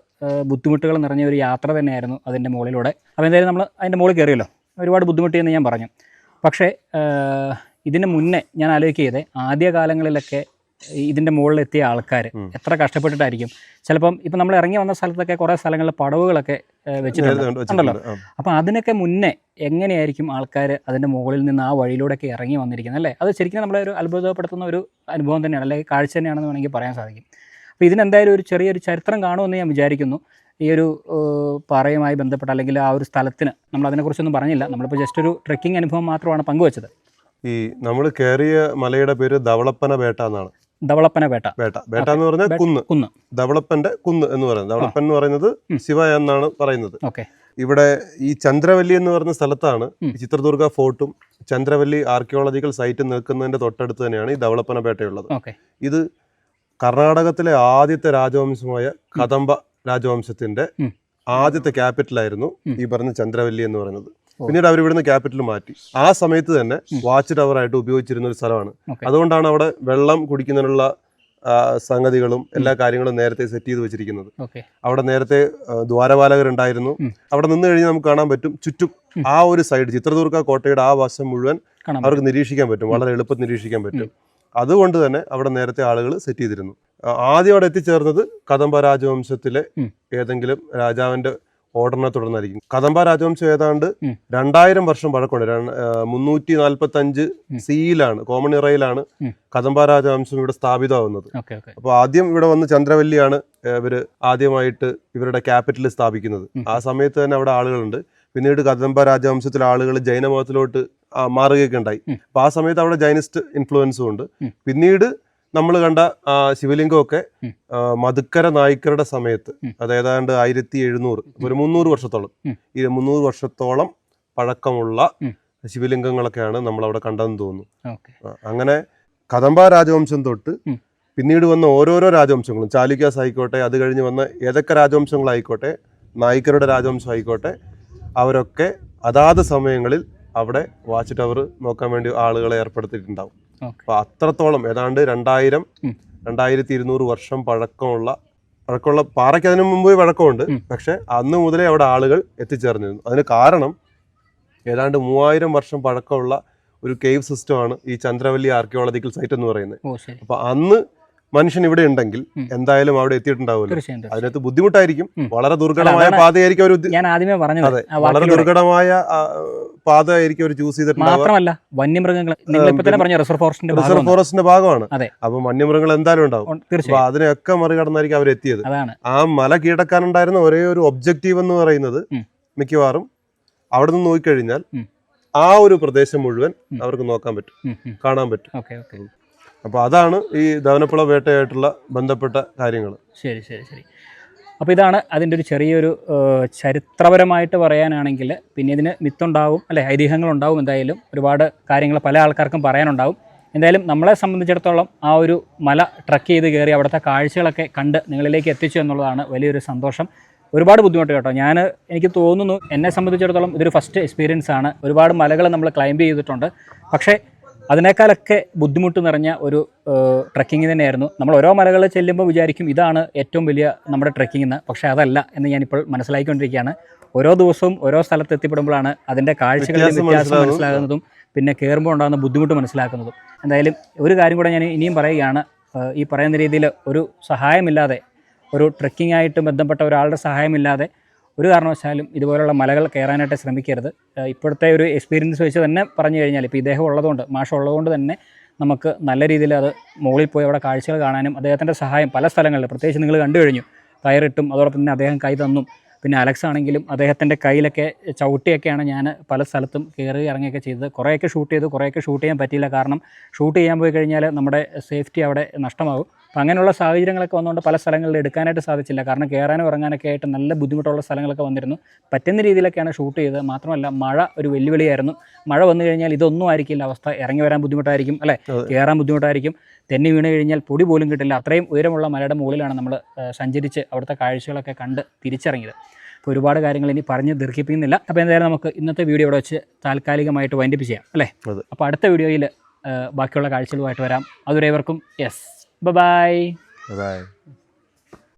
ബുദ്ധിമുട്ടുകൾ നിറഞ്ഞ ഒരു യാത്ര തന്നെയായിരുന്നു അതിൻ്റെ മുകളിലൂടെ. അപ്പോൾ എന്തായാലും നമ്മൾ അതിൻ്റെ മുകളിൽ കയറിയല്ലോ. ഒരുപാട് ബുദ്ധിമുട്ടിയെന്ന് ഞാൻ പറഞ്ഞു. പക്ഷേ ഇതിന് മുന്നേ ഞാൻ ആലോചിക്കുക, ആദ്യ കാലങ്ങളിലൊക്കെ ഇതിൻ്റെ മുകളിലെത്തിയ ആൾക്കാർ എത്ര കഷ്ടപ്പെട്ടിട്ടായിരിക്കും. ചിലപ്പം ഇപ്പം നമ്മൾ ഇറങ്ങി വന്ന സ്ഥലത്തൊക്കെ കുറേ സ്ഥലങ്ങളിൽ പടവുകളൊക്കെ വെച്ചിട്ടുണ്ടല്ലോ. അപ്പം അതിനൊക്കെ മുന്നേ എങ്ങനെയായിരിക്കും ആൾക്കാർ അതിൻ്റെ മുകളിൽ നിന്ന് ആ വഴിയിലൂടെയൊക്കെ ഇറങ്ങി വന്നിരിക്കുന്നത് അല്ലേ? അത് ശരിക്കും നമ്മളെ ഒരു അത്ഭുതപ്പെടുത്തുന്ന ഒരു അനുഭവം തന്നെയാണ്, അല്ലെങ്കിൽ കാഴ്ച തന്നെയാണെന്ന് വേണമെങ്കിൽ പറയാൻ സാധിക്കും. അപ്പോൾ ഇതിനെന്തായാലും ഒരു ചെറിയൊരു ചരിത്രം കാണുമെന്ന് ഞാൻ വിചാരിക്കുന്നു. ഈ ഒരു പാറയുമായി ബന്ധപ്പെട്ട അല്ലെങ്കിൽ ആ ഒരു സ്ഥലത്തിന് നമ്മൾ അതിനെക്കുറിച്ചൊന്നും പറഞ്ഞില്ല. നമ്മളിപ്പോൾ ജസ്റ്റ് ഒരു ട്രെക്കിംഗ് അനുഭവം മാത്രമാണ് പങ്കുവച്ചത്. ഈ നമ്മൾ കയറിയ മലയുടെ പേര് ധവളപ്പന ബേട്ട എന്നാണ്. ധവളപ്പന ബേട്ട എന്ന് പറഞ്ഞാൽ കുന്ന്. ധവളപ്പന്റെ കുന്ന് എന്ന് പറയുന്നത്, ധവളപ്പൻ എന്ന് പറയുന്നത് ശിവ എന്നാണ് പറയുന്നത്. ഇവിടെ ഈ ചന്ദ്രവല്ലി എന്ന് പറയുന്ന സ്ഥലത്താണ് ചിത്രദുർഗ ഫോർട്ടും ചന്ദ്രവല്ലി ആർക്കിയോളജിക്കൽ സൈറ്റ് നിൽക്കുന്നതിന്റെ തൊട്ടടുത്ത് തന്നെയാണ് ഈ ധവളപ്പന ബേട്ടയുള്ളത്. ഇത് കർണാടകത്തിലെ ആദ്യത്തെ രാജവംശമായ കദംബ രാജവംശത്തിന്റെ ആദ്യത്തെ ക്യാപിറ്റലായിരുന്നു ഈ പറഞ്ഞ ചന്ദ്രവല്ലി എന്ന് പറയുന്നത്. പിന്നീട് അവർ ഇവിടുന്ന് ക്യാപിറ്റൽ മാറ്റി. ആ സമയത്ത് തന്നെ വാച്ച് ടവർ ആയിട്ട് ഉപയോഗിച്ചിരുന്ന ഒരു സ്ഥലമാണ്. അതുകൊണ്ടാണ് അവിടെ വെള്ളം കുടിക്കുന്നതിനുള്ള സംഗതികളും എല്ലാ കാര്യങ്ങളും നേരത്തെ സെറ്റ് ചെയ്ത് വെച്ചിരിക്കുന്നത്. അവിടെ നേരത്തെ ദ്വാരപാലകരുണ്ടായിരുന്നു. അവിടെ നിന്ന് കഴിഞ്ഞാൽ നമുക്ക് കാണാൻ പറ്റും ചുറ്റും ആ ഒരു സൈഡ് ചിത്രദുർഗ കോട്ടയുടെ ആ വശം മുഴുവൻ അവർക്ക് നിരീക്ഷിക്കാൻ പറ്റും, വളരെ എളുപ്പത്തിൽ നിരീക്ഷിക്കാൻ പറ്റും. അതുകൊണ്ട് തന്നെ അവിടെ നേരത്തെ ആളുകൾ സെറ്റ് ചെയ്തിരുന്നു. ആദ്യം അവിടെ എത്തിച്ചേർന്നത് കദംബ രാജവംശത്തിലെ ഏതെങ്കിലും രാജാവിന്റെ ഓർഡറിനെ തുടർന്നായിരിക്കും. കദംബ രാജവംശം ഏതാണ്ട് 2000 വർഷം പഴക്കമുണ്ട്. 345 സിയിലാണ്, കോമൺ ഇറയിലാണ് കദംബ രാജവംശം ഇവിടെ സ്ഥാപിതമാവുന്നത്. അപ്പോൾ ആദ്യം ഇവിടെ വന്ന് ചന്ദ്രവല്ലിയാണ് ഇവര് ആദ്യമായിട്ട് ഇവരുടെ ക്യാപിറ്റൽ സ്ഥാപിക്കുന്നത്. ആ സമയത്ത് തന്നെ അവിടെ ആളുകളുണ്ട്. പിന്നീട് കദംബ രാജവംശത്തിലെ ആളുകൾ ജൈനമതത്തിലോട്ട് മാറുകയൊക്കെ ഉണ്ടായി. അപ്പൊ ആ സമയത്ത് അവിടെ ജൈനിസ്റ്റ് ഇൻഫ്ലുവൻസും ഉണ്ട്. പിന്നീട് നമ്മൾ കണ്ട ശിവലിംഗമൊക്കെ മധുക്കര നായ്ക്കരുടെ സമയത്ത് അത് ഏതാണ്ട് 1700 ഒരു 300 വർഷത്തോളം 300 വർഷത്തോളം പഴക്കമുള്ള ശിവലിംഗങ്ങളൊക്കെയാണ് നമ്മൾ അവിടെ കണ്ടതെന്ന് തോന്നുന്നു. അങ്ങനെ കദംബ രാജവംശം തൊട്ട് പിന്നീട് വന്ന ഓരോരോ രാജവംശങ്ങളും ചാലുക്യാസ് ആയിക്കോട്ടെ, അത് കഴിഞ്ഞ് വന്ന ഏതൊക്കെ രാജവംശങ്ങളായിക്കോട്ടെ, നായ്ക്കരുടെ രാജവംശം ആയിക്കോട്ടെ, അവരൊക്കെ അതാത് സമയങ്ങളിൽ അവിടെ വാച്ച് ടവർ നോക്കാൻ വേണ്ടി ആളുകളെ ഏർപ്പെടുത്തിയിട്ടുണ്ടാവും. അപ്പൊ അത്രത്തോളം ഏതാണ്ട് 2200 വർഷം പഴക്കമുള്ള പാറയ്ക്ക് അതിനു മുമ്പ് പഴക്കമുണ്ട്. പക്ഷെ അന്ന് മുതലേ അവിടെ ആളുകൾ എത്തിച്ചേർന്നിരുന്നു. അതിന് കാരണം ഏതാണ്ട് 3000 വർഷം പഴക്കമുള്ള ഒരു കേവ് സിസ്റ്റമാണ് ഈ ചന്ദ്രവല്ലി ആർക്കിയോളജിക്കൽ സൈറ്റ് എന്ന് പറയുന്നത്. അപ്പൊ അന്ന് മനുഷ്യൻ ഇവിടെ ഉണ്ടെങ്കിൽ എന്തായാലും അവിടെ എത്തിയിട്ടുണ്ടാവുമല്ലോ. അതിനകത്ത് ബുദ്ധിമുട്ടായിരിക്കും, വളരെ ദുർഘടമായ പാതയായിരിക്കും അവർ, ഞാൻ ആദ്യമേ പറഞ്ഞത് അതെ, വളരെ ദുർഘടമായ പാതയായിരിക്കും അവർ ചൂസ് ചെയ്തിട്ടുണ്ടാവുക. മാത്രമല്ല വന്യമൃഗങ്ങൾ റിസർവ് ഫോറസ്റ്റിന്റെ ഭാഗമാണ്. അപ്പൊ വന്യമൃഗങ്ങൾ എന്തായാലും ഉണ്ടാവും. അപ്പൊ അതിനെയൊക്കെ മറികടന്നായിരിക്കും അവർ എത്തിയത്. ആ മല കീഴടക്കാനുണ്ടായിരുന്ന ഒരേ ഒരു ഒബ്ജക്റ്റീവ് എന്ന് പറയുന്നത് മിക്കവാറും അവിടെ നിന്ന് നോക്കിക്കഴിഞ്ഞാൽ ആ ഒരു പ്രദേശം മുഴുവൻ അവർക്ക് നോക്കാൻ പറ്റും, കാണാൻ പറ്റും. അപ്പോൾ അതാണ് ഈ ദവനപ്പുള വേട്ടയായിട്ടുള്ള ബന്ധപ്പെട്ട കാര്യങ്ങൾ. ശരി ശരി ശരി. അപ്പോൾ ഇതാണ് അതിൻ്റെ ഒരു ചെറിയൊരു ചരിത്രപരമായിട്ട് പറയാനാണെങ്കിൽ, പിന്നെ ഇതിന് മിത്തുണ്ടാവും അല്ലെ, ഐതിഹ്യങ്ങളുണ്ടാവും. എന്തായാലും ഒരുപാട് കാര്യങ്ങൾ പല ആൾക്കാർക്കും പറയാനുണ്ടാവും. എന്തായാലും നമ്മളെ സംബന്ധിച്ചിടത്തോളം ആ ഒരു മല ട്രക്ക് ചെയ്ത് കയറി അവിടുത്തെ കാഴ്ചകളൊക്കെ കണ്ട് നിങ്ങളിലേക്ക് എത്തിച്ചു എന്നുള്ളതാണ് വലിയൊരു സന്തോഷം. ഒരുപാട് ബുദ്ധിമുട്ട് കേട്ടോ. എനിക്ക് തോന്നുന്നു, എന്നെ സംബന്ധിച്ചിടത്തോളം ഇതൊരു ഫസ്റ്റ് എക്സ്പീരിയൻസ് ആണ്. ഒരുപാട് മലകൾ നമ്മൾ ക്ലൈംബ് ചെയ്തിട്ടുണ്ട്, പക്ഷേ അതിനേക്കാളൊക്കെ ബുദ്ധിമുട്ട് നിറഞ്ഞ ഒരു ട്രക്കിങ് തന്നെയായിരുന്നു. നമ്മൾ ഓരോ മലകൾ ചെല്ലുമ്പോൾ വിചാരിക്കും ഇതാണ് ഏറ്റവും വലിയ നമ്മുടെ ട്രക്കിംഗ് എന്ന്. പക്ഷേ അതല്ല എന്ന് ഞാനിപ്പോൾ മനസ്സിലാക്കിക്കൊണ്ടിരിക്കുകയാണ്. ഓരോ ദിവസവും ഓരോ സ്ഥലത്ത് എത്തിപ്പെടുമ്പോഴാണ് അതിൻ്റെ കാഴ്ചകളുടെ വ്യത്യാസം മനസ്സിലാകുന്നതും പിന്നെ കയറുമ്പോൾ ഉണ്ടാകുന്ന ബുദ്ധിമുട്ട് മനസ്സിലാക്കുന്നതും. എന്തായാലും ഒരു കാര്യം കൂടെ ഞാൻ ഇനിയും പറയുകയാണ്, ഈ പറയുന്ന രീതിയിൽ ഒരു സഹായമില്ലാതെ, ഒരു ട്രക്കിംഗ് ആയിട്ട് ബന്ധപ്പെട്ട ഒരാളുടെ സഹായമില്ലാതെ ഒരു കാരണവശാലും ഇതുപോലുള്ള മലകൾ കയറാനായിട്ട് ശ്രമിക്കരുത്. ഇപ്പോഴത്തെ ഒരു എക്സ്പീരിയൻസ് വെച്ച് തന്നെ പറഞ്ഞു കഴിഞ്ഞാൽ, ഇപ്പോൾ ഇദ്ദേഹം ഉള്ളതുകൊണ്ട്, മാഷ് ഉള്ളതുകൊണ്ട് തന്നെ നമുക്ക് നല്ല രീതിയിൽ അത് മുകളിൽ പോയി അവിടെ കാഴ്ചകൾ കാണാനും അദ്ദേഹത്തിൻ്റെ സഹായം പല സ്ഥലങ്ങളിൽ, പ്രത്യേകിച്ച് നിങ്ങൾ കണ്ടു കഴിഞ്ഞു, കയറിട്ടും അതോടൊപ്പം തന്നെ അദ്ദേഹം കൈ തന്നും, പിന്നെ അലക്സ് ആണെങ്കിലും അദ്ദേഹത്തിൻ്റെ കയ്യിലൊക്കെ ചവിട്ടിയൊക്കെയാണ് ഞാൻ പല സ്ഥലത്തും കയറി ഇറങ്ങിയൊക്കെ ചെയ്തത്. കുറേയൊക്കെ ഷൂട്ട് ചെയ്തു, കുറേയൊക്കെ ഷൂട്ട് ചെയ്യാൻ പറ്റിയില്ല. കാരണം ഷൂട്ട് ചെയ്യാൻ പോയി കഴിഞ്ഞാൽ നമ്മുടെ സേഫ്റ്റി അവിടെ നഷ്ടമാകും. അപ്പോൾ അങ്ങനെയുള്ള സാഹചര്യങ്ങളൊക്കെ വന്നുകൊണ്ട് പല സ്ഥലങ്ങളിൽ എടുക്കാനായിട്ട് സാധിച്ചില്ല. കാരണം കയറാനും ഇറങ്ങാനൊക്കെ ആയിട്ട് നല്ല ബുദ്ധിമുട്ടുള്ള സ്ഥലങ്ങളൊക്കെ വന്നിരുന്നു. പറ്റുന്ന രീതിയിലൊക്കെയാണ് ഷൂട്ട് ചെയ്തത്. മാത്രമല്ല മഴ ഒരു വെല്ലുവിളിയായിരുന്നു. മഴ വന്നു കഴിഞ്ഞാൽ ഇതൊന്നും ആയിരിക്കില്ല അവസ്ഥ. ഇറങ്ങി വരാൻ ബുദ്ധിമുട്ടായിരിക്കും അല്ലേ, കയറാൻ ബുദ്ധിമുട്ടായിരിക്കും. തെന്നി വീണ് കഴിഞ്ഞാൽ പൊടി പോലും കിട്ടില്ല. അത്രയും ഉയരമുള്ള മലയുടെ മുകളിലാണ് നമ്മൾ സഞ്ചരിച്ച് അവിടുത്തെ കാഴ്ചകളൊക്കെ കണ്ട് തിരിച്ചിറങ്ങിയത്. അപ്പോൾ ഒരുപാട് കാര്യങ്ങൾ ഇനി പറഞ്ഞ് ദീർഘിപ്പിക്കുന്നില്ല. അപ്പോൾ എന്തായാലും നമുക്ക് ഇന്നത്തെ വീഡിയോ ഇവിടെ വെച്ച് താൽക്കാലികമായിട്ട് വൈൻഡപ്പ് ചെയ്യാം അല്ലേ. അപ്പോൾ അടുത്ത വീഡിയോയിൽ ബാക്കിയുള്ള കാഴ്ചകളുമായിട്ട് വരാം. അതുവരെ ഇവർക്കും യെസ്, ബൈ.